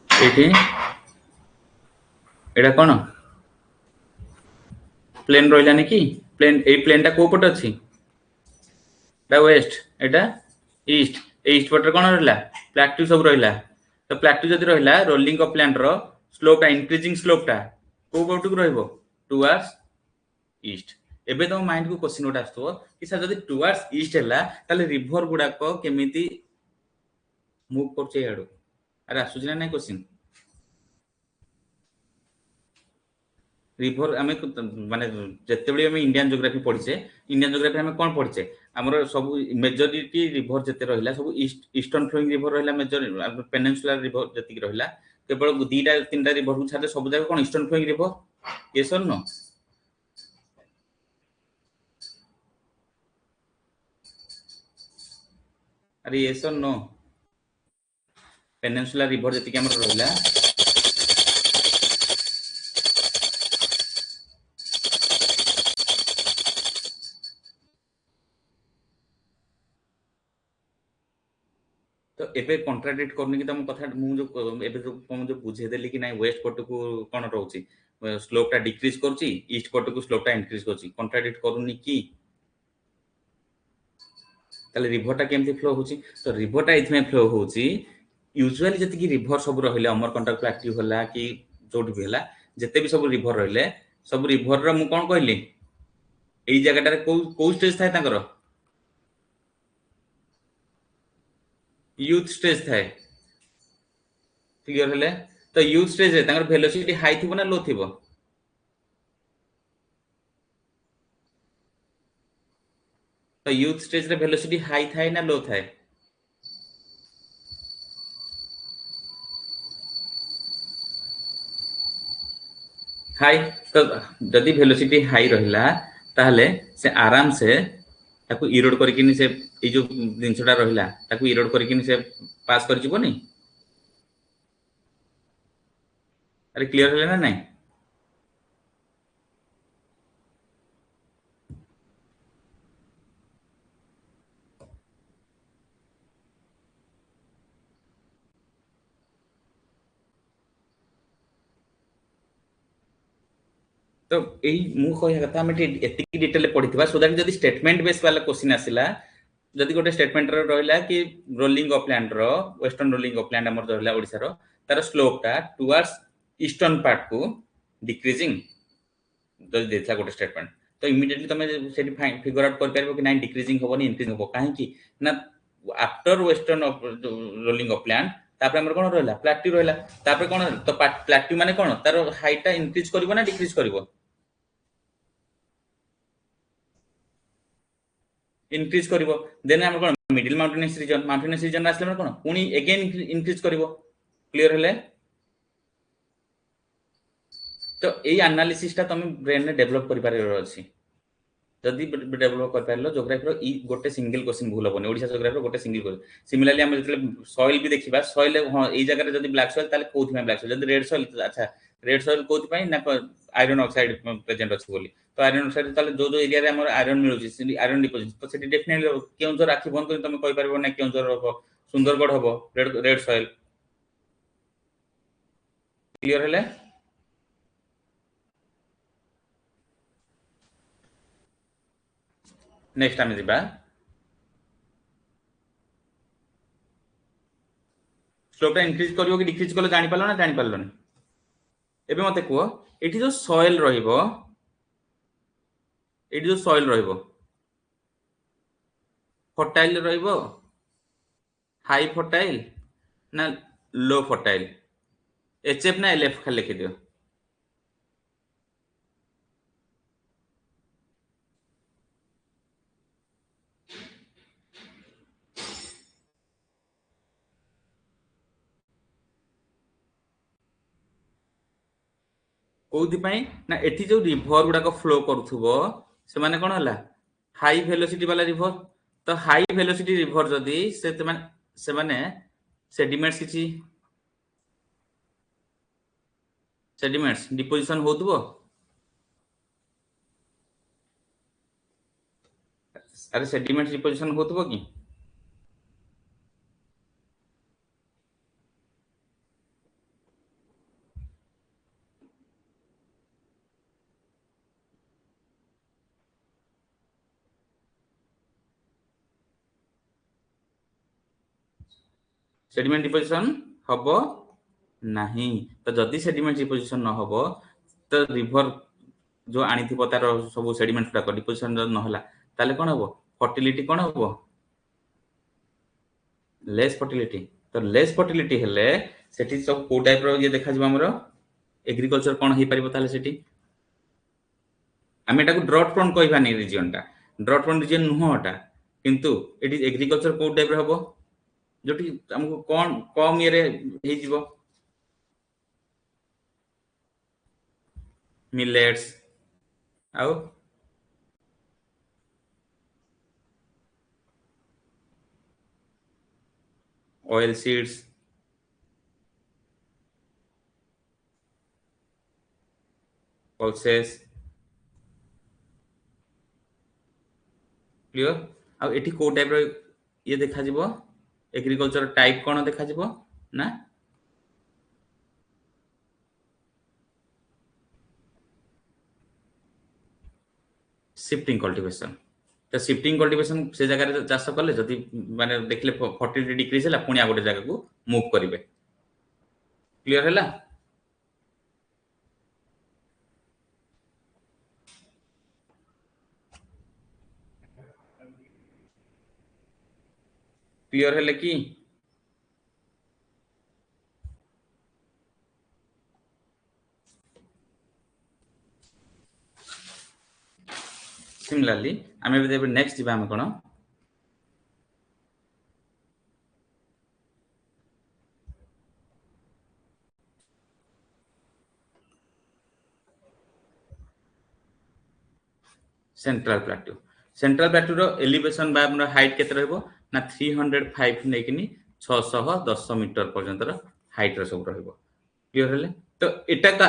एठी एडा कोन प्लेन रहिलानी कि प्लेन ए प्लेन टा को पट अछि एटा वेस्ट एटा ईस्ट ईस्ट पट कोन रहला प्लेट्यू सब रहिला तो प्लेट्यू जदि रहिला रोलिंग अपलैंड रो स्लोप टा इंक्रीजिंग स्लोप टा को पट को रहइबो टुवर्ड्स ईस्ट एबे तो माइंड को क्वेश्चन उठा आस्तो कि सर जदि टुवर्ड्स ईस्ट हैला ताले रिवर गुडा को केमिति मूव करछे याडो अरे आसुजिना नै क्वेश्चन रिभर आम माने जितेबले आम इंडियन जोग्राफी पढ़ीचे इंडियन जोग्राफी आम कौन पढ़ीचे आमर सब मेजोरिटी रिभर जिते रहा सब ईस्टर्न फ्लोइंग रिभर रहा मेजर पेनिनसुलर रिभर जी रहा केवल दीटा तीन रिभर को छाड़े सब जगह कौन ईस्टर्न फ्लोइंग रिभर ये सर नो अरे ये सर नो पेनिनसुलर रिभर जी आम रहा तो एबे कंट्राडिक्ट करनी कि तुम कथा मु जो एबे जो तुम जो बुझे देली कि नाही वेस्ट पट को कोन रहउची स्लोप टा डिक्रीज करची ईस्ट पट को स्लोप टा इंक्रीज करची कंट्राडिक्ट करूनी कि ताले रिवर टा केमती फ्लो होची तो रिवर टा इथमे फ्लो होची यूजुअली जति कि रिवर सब रहिले अमरकंटक प्लेट्यू होला कि जोट भी होला जते भी सब रिवर रहिले सब रिवर रा मु कोन कहली एई जगह टा को स्टेज थाए ताकर यूथ स्टेज थाए क्लियर हेले तो यूथ स्टेज रे ताकर वेलोसिटी हाई थिबो ना लो थिबो तो यूथ स्टेज रे वेलोसिटी हाई थाए ना लो थाए हाई तो जदि वेलोसिटी हाई रहिला ताहले से आराम से ताकू इरोड करकिनी से ए जो जिनसटा रहिला ताकू इरोड करकिनी से पास कर जिवोनी अरे क्लियर हेले ना नहीं तो यही मु कहया कथा हम एतिकी डिटेल पढ़िथिबा सो दैट जदि स्टेटमेंट बेस वाला क्वेश्चन आसिला जदि गोटे स्टेटमेंट रो रहिला कि रोलिंग अपलैंड रो वेस्टर्न रोलिंग अपलैंड हमर रहिला ओडिसा रो तार स्लोप टा टुवर्ड्स ईस्टर्न पार्ट को डिक्रीजिंग जदि देथला गोटे स्टेटमेंट तो इमीडिएटली तमे सेठी फिगर आउट कर परबो कि नाही डिक्रीजिंग होबो नि इंक्रीजिंग होबो काहे कि ना आफ्टर वेस्टर्न रोलिंग अपलैंड तापर हमर कोन रहिला प्लेट्यू रहिला तापर कोन तो प्लेट्यू माने कोन तार हाइट टा इंक्रीज करबो ना डिक्रीज करबो इंक्रीज करिवो देन हम कोन मिडिल माउंटेनियस रीजन आसले कोन पुनी अगेन इंक्रीज करिवो क्लियर हेले तो एई एनालिसिस ता तुम ब्रेन में डेवलप करि पारे अछि जदि डेभलप कर पारलो जोग्राफी रो ई गोटे सिंगल क्वेश्चन भूल होबनी ओडिशा जोग्राफी रो गोटे सिंगल क्वेश्चन सिमिलरली हम जतले सॉइल भी देखिबा सॉइल हां एई जगह रे जदि ब्लैक सॉइल ताले कोथि में ब्लैक सॉइल जदि रेड सॉइल अच्छा रेड सॉइल कोथि पई ना आयरन ऑक्साइड प्रेजेंट अछि बोली तो आयरन ऑक्साइड ताले जो जो एरिया रे हमर आयरन मिलुछि सिंडी आयरन डिपोजिट तो सेठी डेफिनेटली केउं जो राखी बंद कर तुम कहि परबो ना केउं जो हबो सुंदरगढ़ हबो रेड रेड सॉइल क्लियर हेले नेक्स्ट आमे दिबा स्लोपटा इंक्रीज करियो कि डिक्रीज कलो जानि पालो ना जानि पालोनी एबे मते को एठी जो सॉइल रहिबो एठी जो सॉइल रहिबो फर्टाइल रहिबो हाई फर्टाइल ना लो फर्टाइल एचएफ ना एलएफ खाली लिखि दियो कोथि पई ना एठी जो रिवर गुडा को फ्लो करूथबो से माने कोन हला हाई वेलोसिटी वाला रिवर तो हाई वेलोसिटी रिवर जदी से माने सेडिमेंट्स किछि सेडिमेंट्स डिपोजिशन होतबो अरे सेडिमेंट्स डिपोजिशन होतबो कि सेडिमेंट डिपोजिशन हबो नहीं तो जदि सेडिमेंट डिपोजिशन न हबो तो रिवर जो आनी थी तार सब सेडिमेंट गुडा डिपोजिशन न होला ताले कोन हबो फर्टिलिटी कोन हबो लेस फर्टिलिटी तो लेस फर्टिलिटी हेले सेठी सब को टाइप रो ये देखा जिवो हमरो एग्रीकल्चर कोन हे परिबो ताले सेठी आमे एटाको ड्रॉट प्रोन कहबानी रीजन टा ड्रॉट प्रोन रीजन नुहटा किंतु एटी एग्रीकल्चर को टाइप रो हबो जोटी हमको कोन कम ये रे हे जिवो मिलेट्स आउ ऑयल सीड्स पल्सेस क्लियर आ एठी को टाइप रो ये देखा जिवो एग्रीकल्चर टाइप कोन देखा जिवो ना शिफ्टिंग कल्टीवेशन तो शिफ्टिंग कल्टीवेशन से जगह रे चाष कले जदि माने देखले फर्टिलिटी डिक्रीज होला पुनी आ गोटे जगह को मूव करिवे क्लियर होला क्लियर हेले कि सिमिलरली आमे नेक्स्ट जिबा हम कोन सेंट्रल प्लाटू रो एलिवेशन बा हमर हाइट केते रहबो ना 305 नेकिनी 610 मीटर पर्यंत रो हाइट रो सब रहबो क्लियर हेले तो एटा का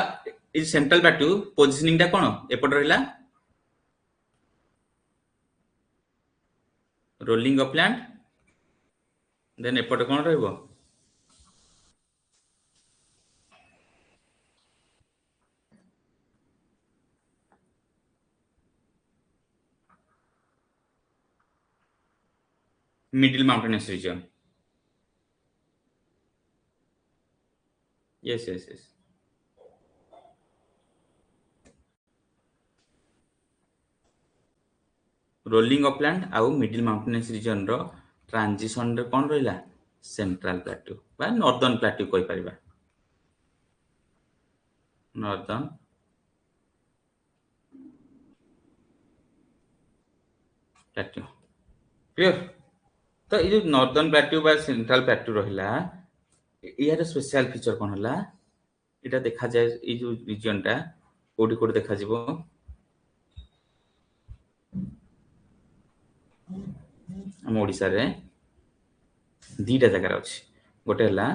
इ सेंट्रल प्लाटू पोजिशनिंग टा कोन एपट रहला रोलिंग अपलैंड देन एपट कोन रहबो middle mountainous region yes rolling upland आउ मिडिल माउंटेनस रीजन रो ट्रांजिशन रे कोन रहला सेंट्रल प्लेट्यू बा नॉर्दर्न प्लेट्यू कोइ परिबा नॉर्दर्न प्लेट्यू क्लियर तो ये जो नॉर्दर्न प्लेट्यू बा सेंट्रल प्लेट्यू रहला यार स्पेशल फीचर कोन हला एटा देखा जाय ये जो रीजन टा कोडी कोडी देखा जिवो ଆମ ଓଡ଼ିଶାରେ ଦୁଇଟା ଜାଗାରେ ଅଛି। ଗୋଟେ ହେଲା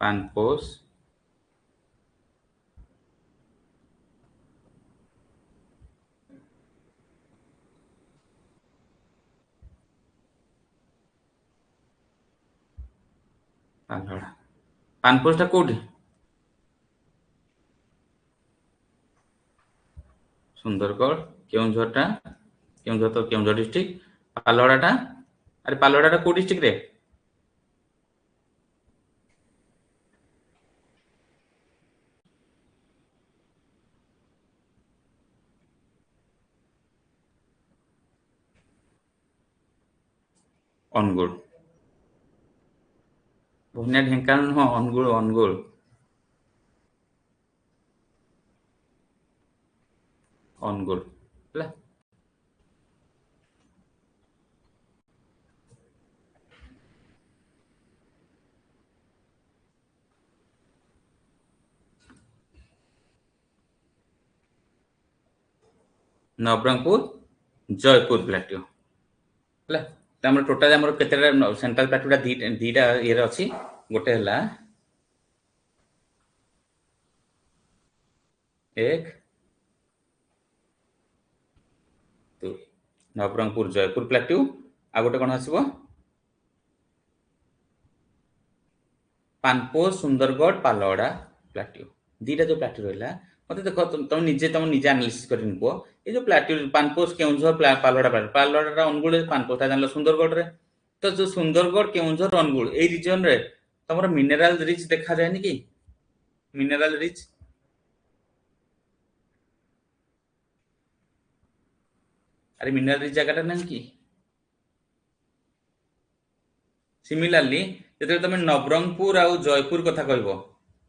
ପାନପୋଷ ପାଲହଡ଼ା। ପାନପୋଷଟା କୋଉଠି? ସୁନ୍ଦରଗଡ଼। କେଉଁଝରଟା? କେଉଁଝର ତ କେଉଁଝର ଡିଷ୍ଟ୍ରିକ୍ଟ। ପାଲହଡ଼ାଟା? ଆରେ ପାଲହଡ଼ାଟା କୋଉ ଡିଷ୍ଟ୍ରିକ୍ଟରେ? ଅନୁଗୁଳ। ଭୁବନିଆ ଢେଙ୍କାନାଳ ନୁହଁ, ଅନୁଗୁଳ ଅନୁଗୁଳ। ଅନୁଗୁଳ ହେଲା। ନବରଙ୍ଗପୁର ଜୟପୁର ପ୍ଲାଟ୍ୟୁ ହେଲା। ତ ଆମର ଟୋଟାଲ ଆମର କେତେଟା ସେଣ୍ଟ୍ରାଲ ପ୍ଲାଟ୍ୟୁଟା ଦିଟା ଇଏରେ ଅଛି। ଗୋଟେ ହେଲା ଏକ ଦୁଇ ନବରଙ୍ଗପୁର ଜୟପୁର ପ୍ଲାଟ୍ୟୁ। ଆଉ ଗୋଟେ କଣ ଆସିବ? ପାନପୋଷ ସୁନ୍ଦରଗଡ଼ ପାଲହଡ଼ା ପ୍ଲାଟ୍ୟୁ। ଦିଟା ଯୋଉ ପ୍ଲାଟ୍ୟୁ ରହିଲା, ମତେ ଦେଖ ତମେ ନିଜେ ଆନାଲିସିସ୍ କରିକି କୁହ। এই ଯୋଉ ପ୍ଲାଟ୍ୟୁ ପାନପୋଷ କେଉଁଝର ପାଲହଡ଼ା ପାଲହଡ଼ାଟା ଅନୁଗୁଳରେ, ପାନପୋଷଟା ଜାଣିଲ ସୁନ୍ଦରଗଡ଼ରେ। ତ ଯୋଉ ସୁନ୍ଦରଗଡ଼ କେଉଁଝର ଅନୁଗୁଳ ଏଇ ରିଜନରେ ତମର ମିନେରାଲ ରିଚ୍ ଦେଖାଯାଏନି କି? ମିନେରାଲ ରିଚ୍ ଆରେ ମିନେରାଲ ରିଚ୍ ଜାଗାଟା ନାହିଁ କି? ସିମିଲାରଲି ଯେତେବେଳେ ତମେ ନବରଙ୍ଗପୁର ଆଉ ଜୟପୁର କଥା କହିବ,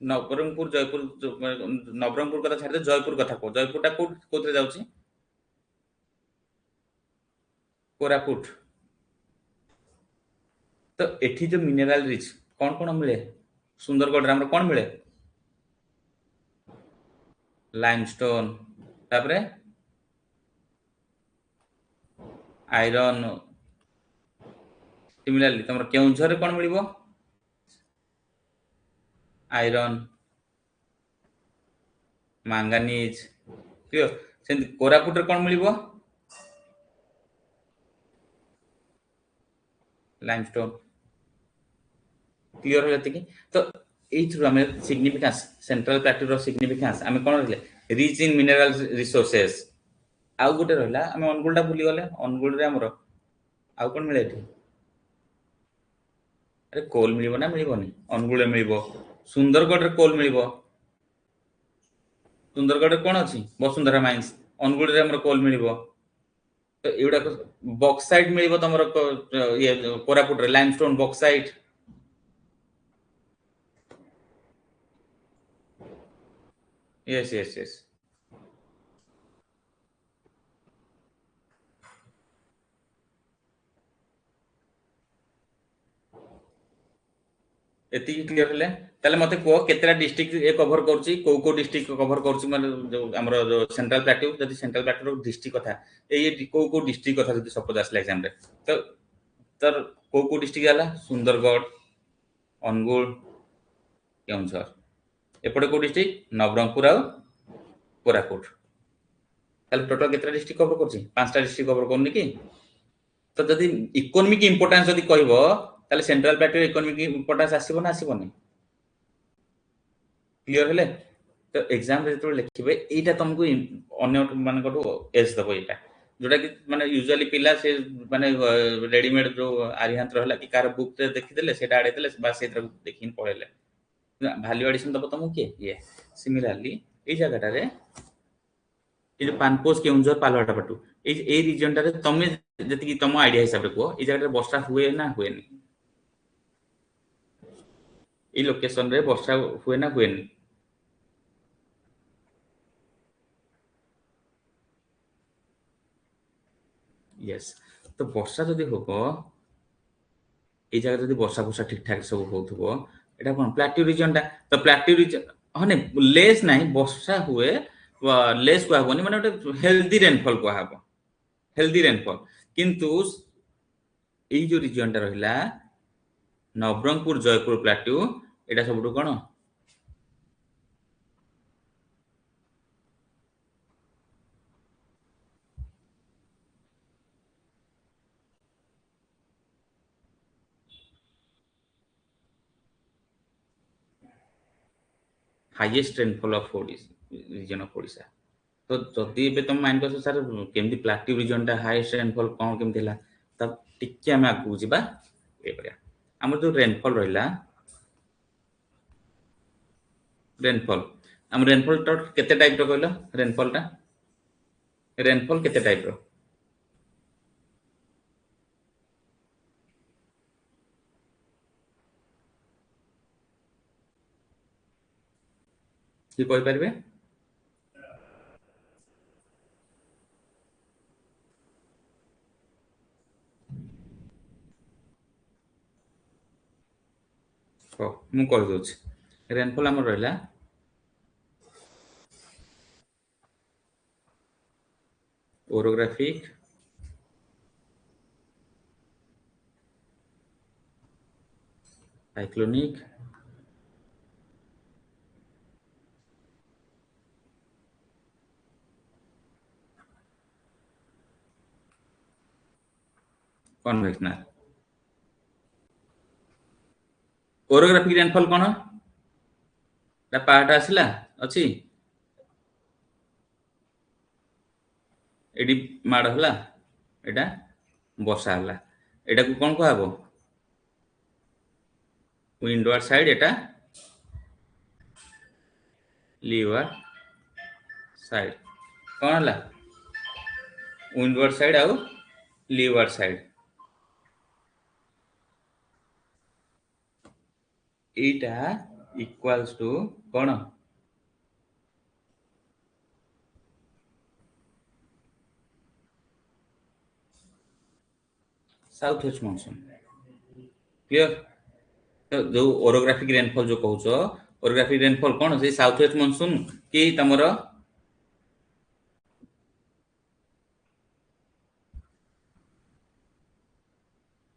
ନବରଙ୍ଗପୁର ଜୟପୁର ନବରଙ୍ଗପୁର କଥା ଛାଡ଼ିଦେ, ଜୟପୁର କଥା କୁହ। ଜୟପୁରଟା କୋଉଥିରେ ଯାଉଛି? କୋରାପୁଟ। ତ ଏଠି ଯୋଉ ମିନେରାଲ ରିଚ୍ କଣ କଣ ମିଳେ? ସୁନ୍ଦରଗଡ଼ରେ ଆମର କଣ ମିଳେ? ଲାଇମଷ୍ଟୋନ, ତାପରେ ଆଇରନ୍। ସିମିଲାରଲି ତମର କେଉଁଝରରେ କଣ ମିଳିବ? Iron, manganese. କ୍ଲିୟର। ସେମିତି କୋରାପୁଟରେ କଣ ମିଳିବ? ଲାଇମଷ୍ଟୋନ। କ୍ଲିୟର ହେଲା ଏତିକି? ତ ଏଇଥିରୁ ଆମେ ସିଗ୍ନିଫିକାନ୍ସ, ସେଣ୍ଟ୍ରାଲ ପ୍ଲାଟ୍ୟୁର ସିଗ୍ନିଫିକାନ୍ସ ଆମେ କଣ ରହିଲେ? Rich in mineral resources. ଆଉ ଗୋଟେ ରହିଲା, ଆମେ ଅନୁଗୁଳଟା ଭୁଲିଗଲେ। ଅନୁଗୁଳରେ ଆମର ଆଉ କଣ ମିଳେ ଏଠି? ଆରେ କୋଲ ମିଳିବ ନା ମିଳିବନି? ଅନୁଗୁଳରେ ମିଳିବ। ସୁନ୍ଦରଗଡ଼ରେ କୋଲ ମିଳିବ। ସୁନ୍ଦରଗଡ଼ରେ କଣ ଅଛି? ବସୁନ୍ଧରା ମାଇନ୍ସ। ଅନୁଗୁଳରେ ଆମର କୋଲ ମିଳିବ। ତ ଏଗୁଡାକ ବକ୍ସାଇଟ୍ ମିଳିବ ତମର ଇଏ କୋରାପୁଟରେ, ଲାଇମଷ୍ଟୋନ ବକ୍ସାଇଟ୍। Yes Yes Yes. ଏତିକି କ୍ଲିୟର ହେଲେ ତାହେଲେ ମତେ କୁହ କେତେଟା ଡିଷ୍ଟ୍ରିକ୍ଟ ଏ କଭର କରୁଛି, କୋଉ କୋଉ ଡିଷ୍ଟ୍ରିକ୍ଟ କଭର କରୁଛି, ମାନେ ଯୋଉ ଆମର ଯୋଉ ସେଣ୍ଟ୍ରାଲ ପ୍ଲାଟ୍ୟୁ। ଯଦି ସେଣ୍ଟ୍ରାଲ ପ୍ଲାଟ୍ୟୁର ଡିଷ୍ଟ୍ରିକ୍ଟ କଥା, ଏଇ କୋଉ କୋଉ ଡିଷ୍ଟ୍ରିକ୍ଟ କଥା ଯଦି ସପୋଜ ଆସିଲା ଏକ୍ସାମ ରେ, ତ ତାର କୋଉ କୋଉ ଡିଷ୍ଟ୍ରିକ୍ଟ ହେଲା? ସୁନ୍ଦରଗଡ଼, ଅନୁଗୁଳ, କେଉଁଝର। ଏପଟେ କୋଉ ଡିଷ୍ଟ୍ରିକ୍ଟ? ନବରଙ୍ଗପୁର ଆଉ କୋରାପୁଟ। ତାହେଲେ ଟୋଟାଲ କେତେଟା ଡିଷ୍ଟ୍ରିକ୍ଟ କଭର କରୁଛି? 5ଟା ଡିଷ୍ଟ୍ରିକ୍ଟ କଭର କରୁନି କି? ତ ଯଦି ଇକୋନୋମିକ ଇମ୍ପୋର୍ଟାନ୍ସ ଯଦି କହିବ, ତାହେଲେ ସେଣ୍ଟ୍ରାଲ ପ୍ଲାଟ୍ୟୁର ଇକୋନୋମିକ ଇମ୍ପୋର୍ଟାନ୍ସ ଆସିବ ନା ଆସିବନି? କ୍ଲିୟର ହେଲେ? ତ ଏକ୍ସାମ ରେ ଯେତେବେଳେ ଲେଖିବେ, ଏଇଟା ତମକୁ ଅନ୍ୟ ମାନଙ୍କଠୁ ଏଜ ଦବ। ଏଇଟା ଯୋଉଟା କି ମାନେ ୟୁଜୁଆଲି ପିଲା ସେ ମାନେ ରେଡିମେଡ୍ ଯୋଉ ଆରିହାନ୍ତ ହେଲା କି କାହାର ବୁକ୍ ରେ ଦେଖିଦେଲେ, ସେଇଟା ଆଡେଇ ଦେଲେ, ବାସ୍ ସେଇଟାକୁ ଦେଖିକି ପଳେଇଲେ। ଭାଲ୍ୟୁ ଆଡିସନ ଦବ ତମକୁ କିଏ? ଇଏ। ସିମିଲାରଲି ଏଇ ଜାଗାଟାରେ, ଏଇ ଯୋଉ ପାନପୋଷ କେଉଁଝର ପାଲହଡ଼ା ପାଟୁ, ଏଇ ରିଜନଟାରେ ତମେ ଯେତିକି ତମ ଆଇଡିଆ ହିସାବରେ କୁହ, ଏଇ ଜାଗାରେ ବର୍ଷା ହୁଏ ନା ହୁଏନି? ଏଇ ଲୋକେସନ ରେ ବର୍ଷା ହୁଏ ନା ହୁଏନି? ୟେସ୍। ତ ବର୍ଷା ଯଦି ହବ, ଏଇ ଜାଗାରେ ଯଦି ବର୍ଷା ଫର୍ଷା ଠିକ ଠାକ ସବୁ ହଉଥିବ, এটা কোন প্ଲାଟ୍ୟୁ ରିଜନ ଟା ତ ପ୍ଲାଟ୍ୟୁ ରିଜନ ହନେ ଲେସ୍ ନାହିଁ ବର୍ଷା ହୁଏ ଲେସ୍ କୁହା ହବନି ମାନେ ଗୋଟେ ହେଲ୍ଦି ରେନଫଲ୍ କୁହା ହବ ହେଲ୍ଦି ରେନଫଲ୍ କିନ୍ତୁ ଏଇ ଯୋଉ ରିଜନ ଟା ରହିଲା ନବରଙ୍ଗପୁର ଜୟପୁର ପ୍ଲାଟ୍ୟୁ ଏଟା ସବୁଠୁ କଣ highest rainfall of region of Odisha तो जदि एबे तुम माइंड कर सर केमती प्लाट्यू रीजन टा हाईएस्ट रेनफॉल कौन केमती हला तब टिके हम आगु जिबा ए परिया हमर जो रेनफॉल रहिला रेनफॉल हम रेनफॉल टा केते टाइप रो कहलो रेनफॉल केते टाइप रो की कहि परबे हो मु कहि दोछ रेनफॉल हमर रहिला orographic cyclonic convectional orographic rainfall कोन ता पार्ट आसिला अछि एडी माड हला एटा वर्षा हला एटा को कोन कहबो विंडवार्ड साइड एटा लीवर साइड कोन हला विंडवार्ड साइड आउ लीवर साइड एटा इक्वल्स टू कोन साउथ वेस्ट मानसून क्लियर तो जो ओरोग्राफिक रेनफॉल जो कहउछ ओरोग्राफिक रेनफॉल कोन से साउथ वेस्ट मानसून कि तमरो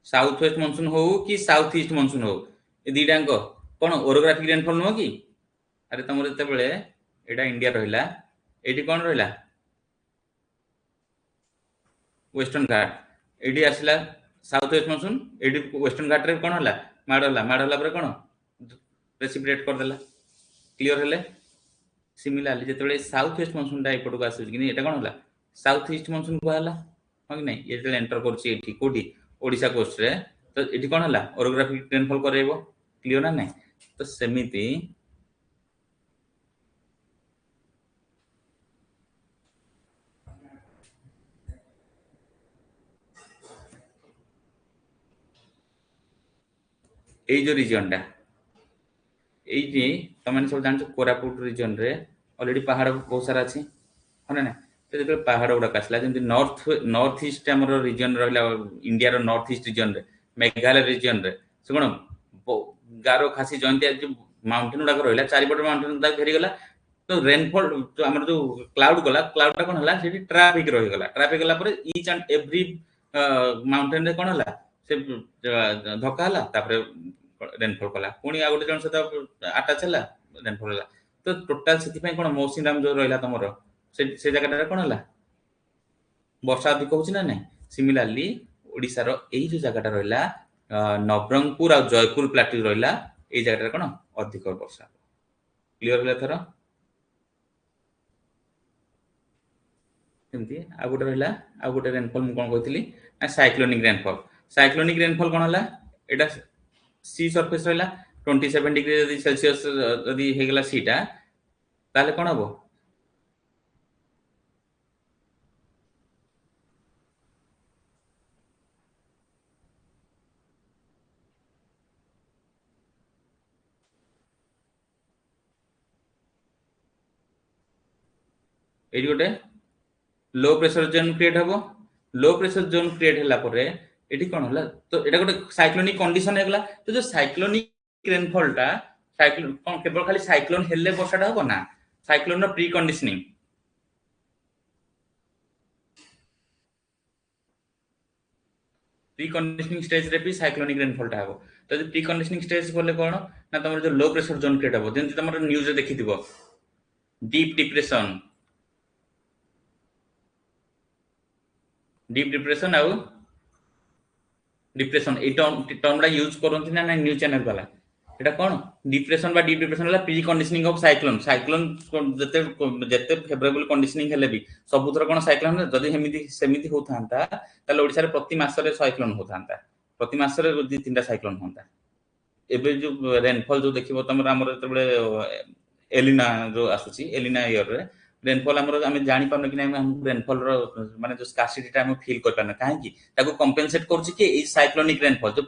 साउथ वेस्ट मानसून हो कि साउथ ईस्ट मानसून हो ए दीडांग कोन ओरोग्राफिक रेनफॉल नो कि अरे तमरो जते बेले एटा इंडिया रहिला एटी कोन रहिला वेस्टर्न घाट एटी आसिला साउथ वेस्ट मानसून एटी वेस्टर्न घाट रे कोन हला माड हला पर कोन प्रेसिपिटेट कर देला क्लियर हेले सिमिलरली जते बेले साउथ वेस्ट मानसून टा एपटो आसु कि एटा कोन हला साउथ ईस्ट मानसून को हला हो कि नहीं ये जते एंटर करछि एटी कोठी ओडिशा कोस्ट रे तो एटी कोन हला ओरोग्राफिक रेनफॉल करेबो क्लियर ना नहीं तो सेमिति এই যে রিজনটা এই যে তুমি सब জানছো কোরাপুট রিজন রে অলরেডি পাহাড় বহুত সারা আছে হনে না তো যেতে পাহাড় গুড়া আসলা যেমন নর্থ ইস্ট আমার রিজন রহিলা ইন্ডিয়া র নর্থ ইস্ট রিজন রে মেঘালয় রিজন রে সে কোন গারো খাসি জয়ন্তী যে মাউন্টেন গুড়া রহিলা চারিপট মাউন্টেন গুড়া ঘেরি গলা তো रेनफॉल जो हमर जो क्लाउड टा कोन हला सेठी ट्रैफिक रहि गला पर ईच एंड एवरी माउंटेन रे कोन हला से धक्का हला तापरे रेनफॉल कला पुणी आ गोटे जन सहित अटैच हला रेनफॉल हला तो टोटल सेति पय कोन मौसिनराम जो रहिला तमरो से जगह कोन हला वर्षा अधिक होछि ना नहीं सिमिलरली ओडिसा रो एई जो जगह रहिला नवरंगपुर आ जयपुर प्लाट्यू रहिला एई जगह कोन अधिक वर्षा क्लियर हला थरा एमती आ गोटे रहिला आ गोटे रेनफॉल मु कोन कहतिली साइक्लोनिक रेनफॉल कोन हला एटा सी सरफेस रहिला 27 डिग्री यदि सेल्सियस यदि हे गेला सीटा ताले कोन हबो एडी गोटे लो प्रेशर जोन क्रिएट हबो लो प्रेशर जोन क्रिएट हला परे एटी कोन हला तो एटा गोटे साइक्लोनिक कंडीशन हे गला तो जो साइक्लोनिक रेनफॉल टा साइक्लोन कोन केवल खाली साइक्लोन हेले वर्षाटा हो ना साइक्लोन रो pre conditioning pre conditioning stage रे भी साइक्लोनिक रेनफॉल टा हो तो प्री कंडीशनिंग स्टेज बोले कोन ना तमर जो लो प्रेशर जोन क्रिएट हो जेंति तमर न्यूज रे देखिथिबो डीप डिप्रेशन आउ डिप्रेशन ए टर्मटा यूज करती ना न्यूज चैनल वाला এটা কোন ডিপ্রেশন বা ডিপ ডিপ্রেশন হলা pre conditioning of cyclone cyclone যেতে যেতে ফেভরেবল কন্ডিশনিং হেলে বি সবুথর কোন সাইক্লোন যদি হেমিতি সেমিতি হোতান্তা তাহলে ওড়িশারে প্রতি মাসরে সাইক্লোন হোতান্তা প্রতি মাসরে দুই তিনটা সাইক্লোন হোতা এবে যে রেনফল যে দেখিবো তোমরা আমর যেতবে এলিনা যে আসুচি এলিনা ইয়ার রে रेनफॉल हमरो हम जानि पारन कि हम रेनफॉल रो माने जो स्कार्सिटी टा हम फील कर पारन काहे कि ताको कंपेंसेट करछि कि ए साइक्लोनिक रेनफॉल जो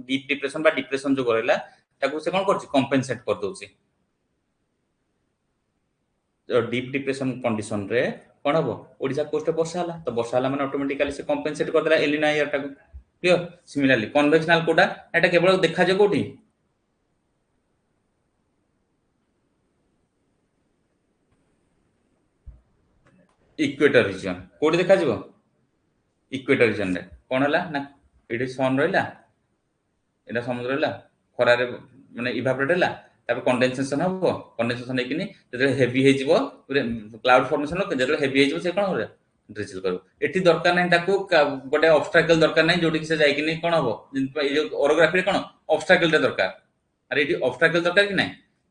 डीप डिप्रेशन बा डिप्रेशन जो करला ताको से कोन करछि कंपेंसेट कर दोछि जो डीप डिप्रेशन कंडीशन रे कोन हबो ओडिसा कोस्ट वर्षा हला तो वर्षा हला माने ऑटोमेटिकली से कंपेंसेट कर देला एलिना ईयर टाको क्लियर सिमिलरली कन्वेंशनल कोडा एटा केवल देखा जे कोठी इक्वेटर रीजन कोडी देखा जिवो इक्वेटर रीजन रे कोन हला ना एडी सन रहला एटा समुद्र रहला खरा रे माने इवापोरेट हला तापर कंडेंसेशन हबो कंडेंसेशन हेकिनी जदे हेवी हे जिवो क्लाउड फॉर्मेशन हो जदे हेवी हे जिवो से कोन हो ड्रिजल करू एठी दरकार नै ताको गोटे ऑब्स्टैकल दरकार नै जोडी से जायकिनी कोन हबो ए जो ओरोग्राफी रे कोन ऑब्स्टैकल रे दरकार अरे एठी ऑब्स्टैकल दरकार कि नै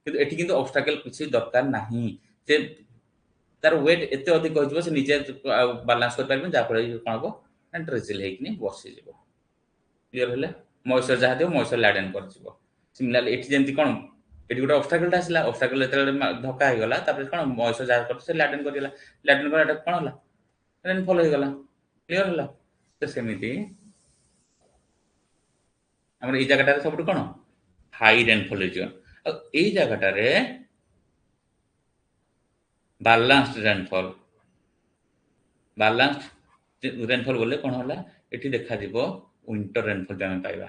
किंतु एठी किंतु ऑब्स्टैकल किछि दरकार नाही से तार वेट एते अधिक हो जिवो से निजे बैलेंस कर परबे जा पर कोन हबो ड्रिजल हेकिनी बसी जिवो क्लियर हेले मॉइस्चर जहा दियो मॉइस्चर लैडन कर जिवो सिमिलरली एठी जेंति कोन एठी गोटे ऑब्स्टैकल टा आसला ऑब्स्टैकल एते धक्का हे गला तापर कोन मॉइस्चर जहा कर से लैडन करिला लैडन कर एटा कोन हला रेनफॉल हो गला क्लियर हला तो सेमिति हमर ए जगह टा सबटु कोन हाई रेनफॉल रीजन ए जगह टा रे बैलेंस्ड रेनफॉल बोले कोन होला एठी देखा दिबो विंटर रेनफॉल जामे पाइबा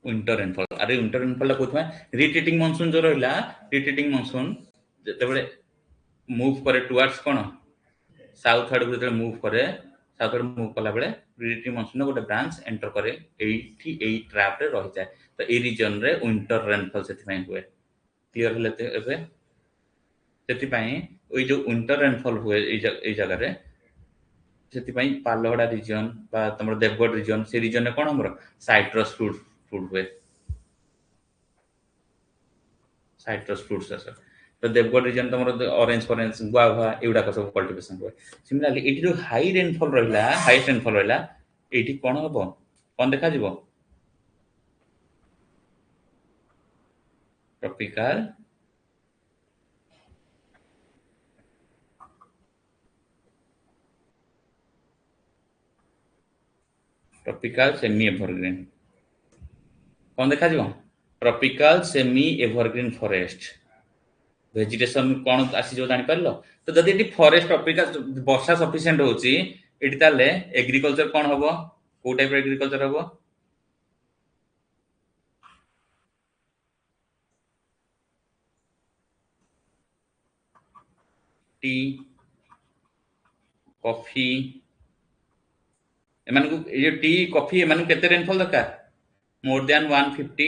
विंटर रेनफॉल अरे विंटर रेनफॉल कोथमा रिट्रीटिंग मानसून जो रहला रिट्रीटिंग मानसून जते बळे मूव करे टुवर्ड्स कोन साउथ साइड को मूव करे साउथ साइड मूव कला बेले रिट्रीटिंग मानसून गोटे ब्रांच एंटर करे एठी ए ट्रैप रे रहि जाय तो ए रीजन रे विंटर रेनफॉल सेति पय हुए क्लियर हले एबे सेति पय ओइ जो विंटर रेनफॉल हुए ए जगह रे सेति पय पालहडा रीजन बा तमर देवगढ़ रीजन से रीजन ने कोन हमर साइट्रस फ्रूट हुए साइट्रस फ्रूट्स सर तो देवगढ़ रीजन तमर ऑरेंज गुआवा एउडा का सब कल्टीवेशन हुए सिमिलरली एटी जो हाई रेनफॉल रहला हाई रेनफॉल रहला एटी कोन हबो कोन देखा जिवो ट्रॉपिकल सेमी एवरग्रीन कोन देखा जिवो tropical semi evergreen forest vegetation कोन आसी जो जानि परलो तो जदि एटी फॉरेस्ट ट्रॉपिकल वर्षा सफिशिएंट होची एटी ताले एग्रीकल्चर कोन हबो को टाइप एग्रीकल्चर हबो टी कॉफी एमान को ये टी कॉफी एमान केते रेनफॉल दरकार more than 150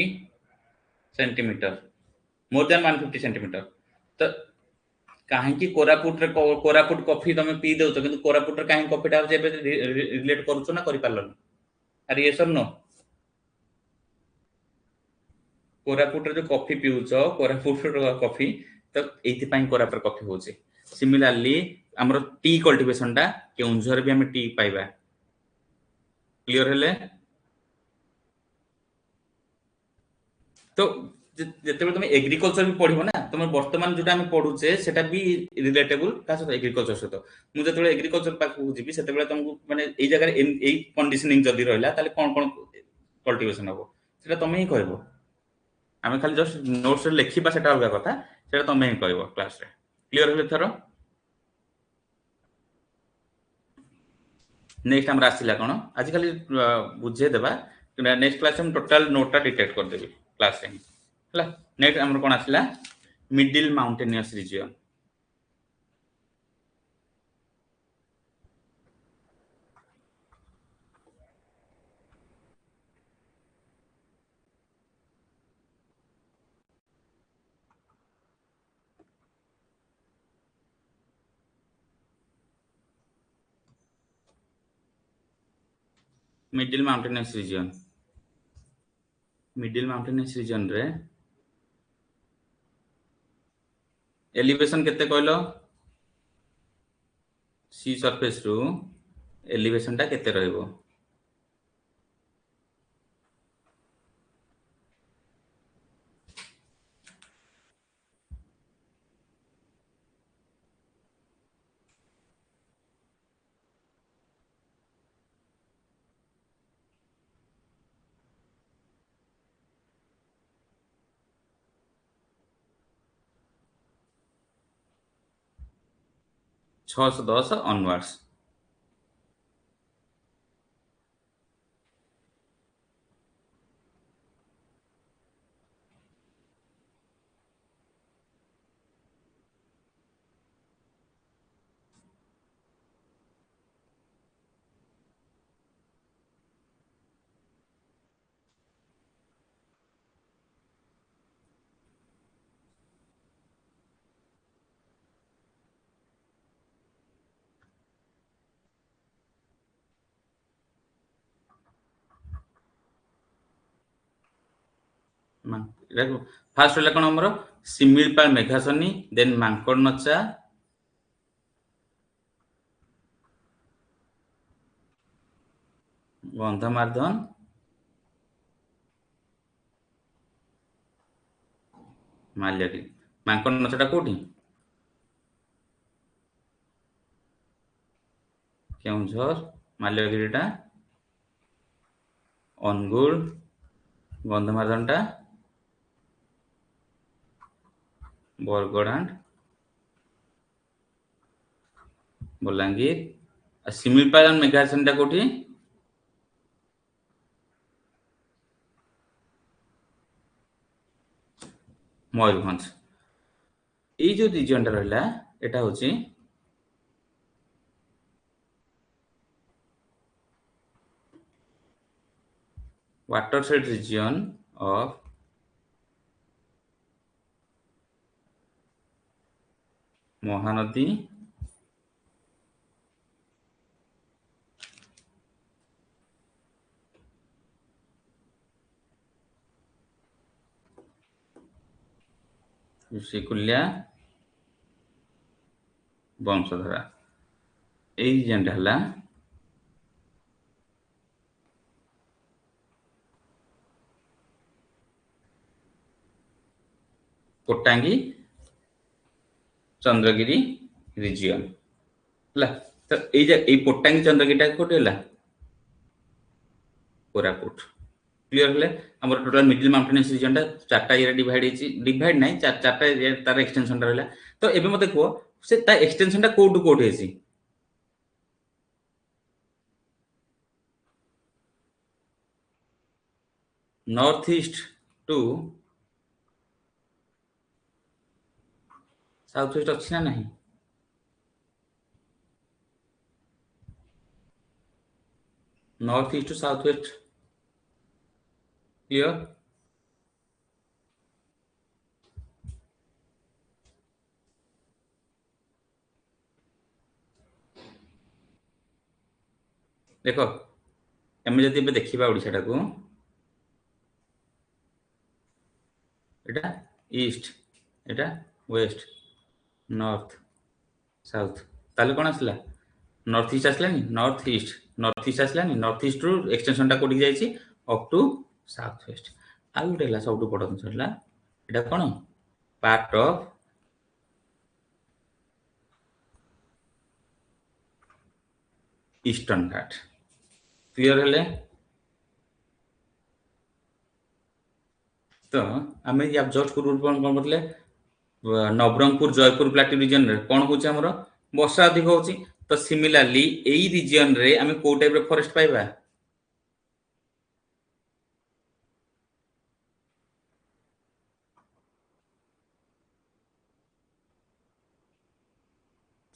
centimetre more than 150 centimetre तो काहे कि कोरापुट कॉफी तमे पी देउ तो किंतु कोरापुट रे काहे कॉफी टा जेबे रिलेट करूछ ना करि पारलन अरे ये सर नो कोरापुट रे जो कॉफी पिउछ कोरापुट रे कॉफी तो एथि पई कोरापुट कॉफी होचे सिमिलरली हमरो टी कल्टीवेशन टा केउंझर भी हम टी पाइबा क्लियर हेले तो जेतेबे तुम एग्रीकल्चर भी पढिबो ना तुम वर्तमान जोटा हम पढुचे सेटा भी रिलेटेबल का सहित एग्रीकल्चर सहित मु जेतेबे एग्रीकल्चर पाखु जिबी सेतेबे तुमको माने एई जगह एई कंडीशनिंग जदी रहला ताले कोन कोन कल्टीवेशन हबो सेटा तमे ही कहबो हम खाली जस्ट नोट्स रे लिखिबा सेटा अलगा कथा सेटा तमे ही कहबो क्लास रे क्लियर हेले थरो नेक्स्ट हमर आसिला कोन आज खाली बुझे देबा नेक्स्ट क्लास हम टोटल नोटा डिटेक्ट कर देबी क्लास रे हला नेक्स्ट हमर कोन आसिला middle mountainous region middle mountainous region रे एलिवेशन केते कहलो सी सरफेस रु एलिवेशन टा केते रहइबो 610 onwards फास्ट होला कोन हमरो सिमिलपाल मेघासनी देन मांकड़ नचा गंधमार्दन माल्यागिरी मांकड़ नचाटा कोठी केउझर माल्यागिरीटा अनुगुल गंधमार्दनटा बरगड़ एंड बलांगीर सिमिलपाल मेघासनटा कोठी मयूरभंज এই যে রিজনটা রইলা এটা হচ্ছে watershed region of Mahanadi Rushikulya Vamsadhara এই যেটা হলা कोटांगी चंद्रगिरी रीजन हला तो ए पोटांगी चंद्रगिरी कोठी हला कोरापुट क्लियर हले हमर टोटल मिडिल माउंटेनियस रीजन टा चारटा एरिया डिवाइड नाही चारटा एरिया तार एक्सटेंशन रहला तो एबे मते को से ता एक्सटेंशन टा कोड कोड हेसी north east to south west अछि ना नहीं north east to south west clear देखो एमे जदि बे देखिबा ओडिसा को एटा ईस्ट एटा वेस्ट नॉर्थ साउथ ताले कोन आसला नॉर्थ ईस्ट आसलानी नॉर्थ ईस्ट आसलानी नॉर्थ ईस्ट रु एक्सटेंशन टा कोडी जाईची अप टू साउथ वेस्ट आ गुटेला सबटु बड़ जिनिसला एटा कोन part of eastern Ghat clear हेले तो आमे या जस्ट पूर्व कोन बतले नवरंगपुर जयपुर प्लाटू रीजन रे कोन होची हमरो वर्षा अधिक होची तो सिमिलरली एई रीजन रे आमे को टाइप रे फॉरेस्ट पाइबा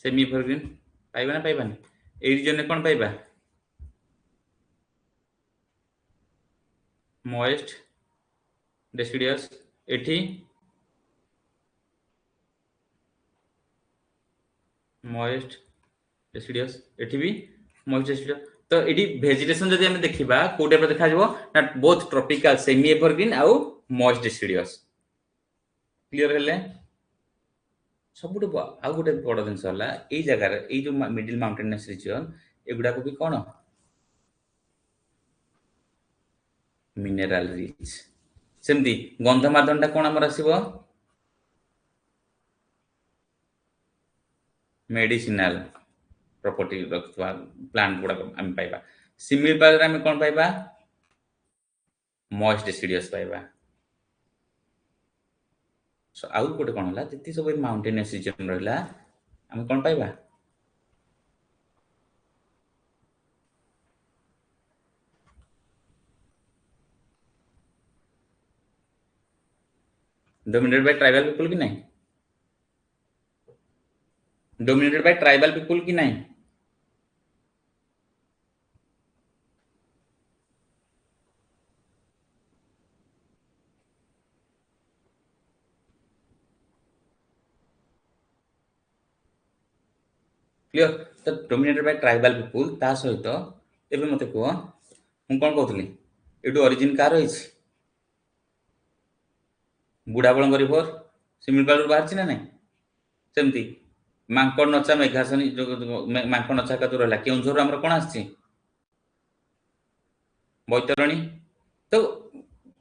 सेमी एवरग्रीन पाइबा ना पाइबानी एई रीजन रे कोन पाइबा मॉइस्ट डेसिडियस एठी मॉइस्ट डेसिडियस एठी भी मॉइस्ट डेसिडियस तो एठी वेजिटेशन जदि हम देखिबा को टाइप देखा जबो ना बोथ ट्रॉपिकल सेमी एवरग्रीन आउ मॉइस्ट डेसिडियस क्लियर हेले सबुठ आउ गोटे बड़ जिनस है यही जगार ये जो मिडिल माउंटेनियस रिजन एगुड़ा को भी कौन मिनेराल रिच सेमती गंधमार्दन कौन आमर आसो मेडिसिनाल प्रॉपर्टी रखुवा प्लांट गुड़ा आम पाइबा सिमिलर आम कौन पाइबा मॉइस्ट डेसिडियस पाइबा आउ गोटे कौन है जी सब माउंटेनियस रिजन रहा आम कौन पाइबा डोमिनेटेड बाय ट्राइबल पीपल कि नहीं डोमिनेटेड बाय ट्राइबल पीपल कि नहीं क्लियर तो डोमिनेटेड बाय ट्राइबल पीपल ता सहित एबे मते को हम कौन कहतली एटू ओरिजिन कार रही बुढ़ाबल रिभर सिमिलपाल बाहर ना नहीं सेमती मांकड़ नचा मेघासनी जो मांकड़ नचा का रहा केउझर आम कौन आसी बैतरणी तो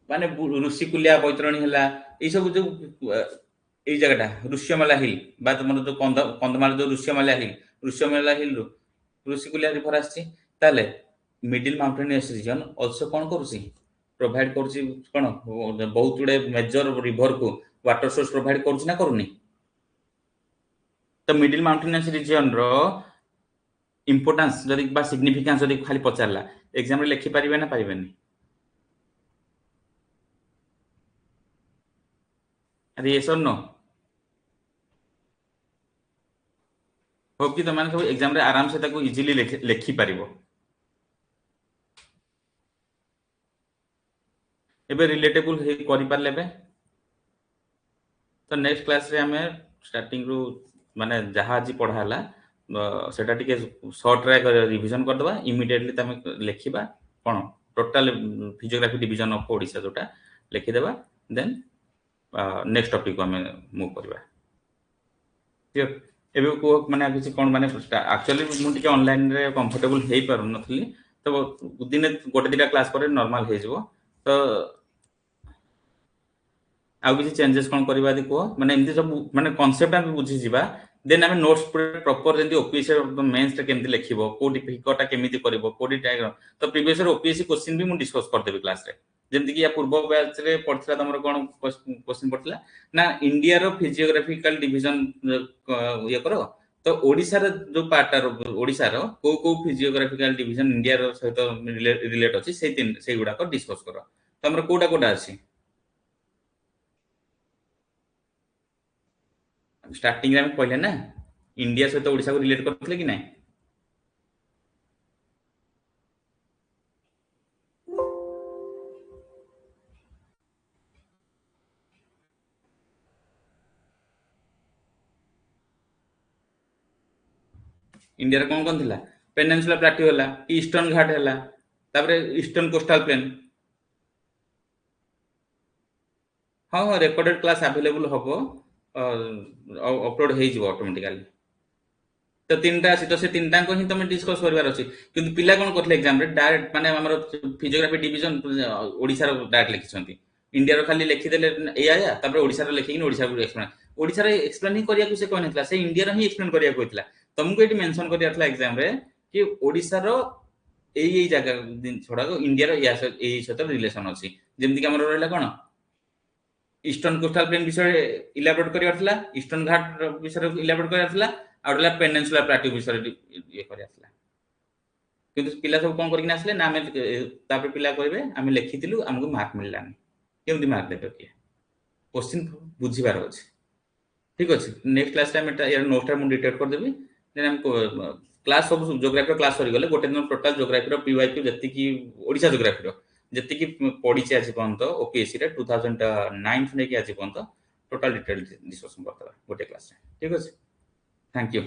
माने ऋषिकुलिया बैतरणी है ये सब जो ये जगटा ऋष्यमाला हिल बा तुम जो कंधमाल जो ऋष्यमाला हिल ऋषिकुलिया रिभर आसी मिडिल माउंटेनियस रीजन ऑल्सो कौन करुसी प्रोवाइड करुसी कौन बहुत गुड़े मेजर रिभर को वाटर सोर्स प्रोवाइड करुसी ना करूनी तो मिडिल माउंटेनियस रीजन रो इंपोर्टेंस जदि बा सिग्निफिकेंस जदि खाली पचारला एग्जाम रे लिखि परिबे ना परिबेनी अरे यस और नो होप कि तुम सब एग्जाम रे आराम से ताको इजीली लिखि परिबो एबे रिलेटेबल हे करि पारले बे तो नेक्स्ट क्लास रे हमें स्टार्टिंग रु माने जहाँ आज पढ़ाला सेटा टिके शॉर्ट रे रिवीजन कर दबा इमीडिएटली तमे लिखिबा कोन total physiography division of Odisha जोटा लिखि देबा देन नेक्स्ट टॉपिक को हमें मूव करबा क्लियर एबे को माने किछि कोन माने एक्चुअली मु टिके ऑनलाइन रे कंफर्टेबल हेई पारु नथली तो दिन गोटे दिटा क्लास पर नॉर्मल हे जबो तो आउ किसी चेंजेस कौन करवा दी कह माने एमती सब माने कांसेप्ट हम बुझी जिबा देन हमें नोट्स प्रॉपर जेंती ओपीएससी मेंस रे केमती लिखिबो कोडी फिकटा केमिति करबो कोडी डायग्राम तो प्रीवियस ईयर ओपीएससी क्वेश्चन भी मु डिस्कस कर देबे क्लास रे जेंती कि या पूर्व बैच रे पढ़थिला तमरो कोन क्वेश्चन पढ़थिला ना इंडिया रो फिजियोग्राफिकल डिवीजन ये करो तो ओडिसा रो जो पार्ट ओडिसा रो को फिजियोग्राफिकल डिवीजन इंडिया रो सहित रिलेट अछि से गुडा को डिस्कस करो तमरो कोडा कोडा अछि स्टार्टिंग में कहले ना इंडिया सहित ओडिसा को रिलेट करथिले कि नहीं इंडिया कौन कौन थिला पेनिनसुला प्लाटू होला ईस्टर्न घाट होला तापरे ईस्टर्न कोस्टल प्लेन हाँ हाँ रेकॉर्डेड क्लास अवेलेबल हबो अपलोड हो जिवो ऑटोमेटिकली तो तीनटा अछि तो से तीनटा को ही तुम डिस्कस करबार अछि किंतु पिला कोन करथले एग्जाम रे डायरेक्ट माने हमर फिजियोग्राफी डिवीजन ओडिसा रो डायरेक्ट लिखिसंती इंडिया रो खाली लिखि देले एया तापर ओडिसा रो लिखिन ओडिसा को एक्सप्लेन ओडिसा रो एक्सप्लेन ही करिया को से कहन थला से इंडिया रो ही एक्सप्लेन करिया कोइतला तुमको एटी मेंशन करिया थला एग्जाम रे कि ओडिसा रो एई जगह दिन छोड़ा को इंडिया रो या एई सहित रिलेशन अछि जेमति कि हमर रहला कोन ईस्टर्न कोस्टल प्लेन विषय इलाबोरेट करिया थला ईस्टर्न घाट विषय इलाबोरेट करिया थला आउटला पेनिनसुला प्लाट्यू विषय ये कर आसला किंतु पिला सब कौन करके आसले ना आमे तापर पिला कहबे आमे लिखिथिलु हमको मार्क मिललानी केमती मार्क देबे कि क्वेश्चन बुझिबार अछि ठीक अछि नेक्स्ट क्लास टाइम एटा यार नोट हम डिटेक्ट कर देबी देन हम क्लास सब ज्योग्राफी क्लास सरी गले गोटे दिन टोटल ज्योग्राफी रो पीवाईक्यू जति की ओडिसा ज्योग्राफी रो जति की पढी छै आज पंत ओपीएससी रे 2009 ने की आज पंत टोटल डिटेल डिस्कशन करतबा गोटे क्लास रे ठीक अछि थैंक यू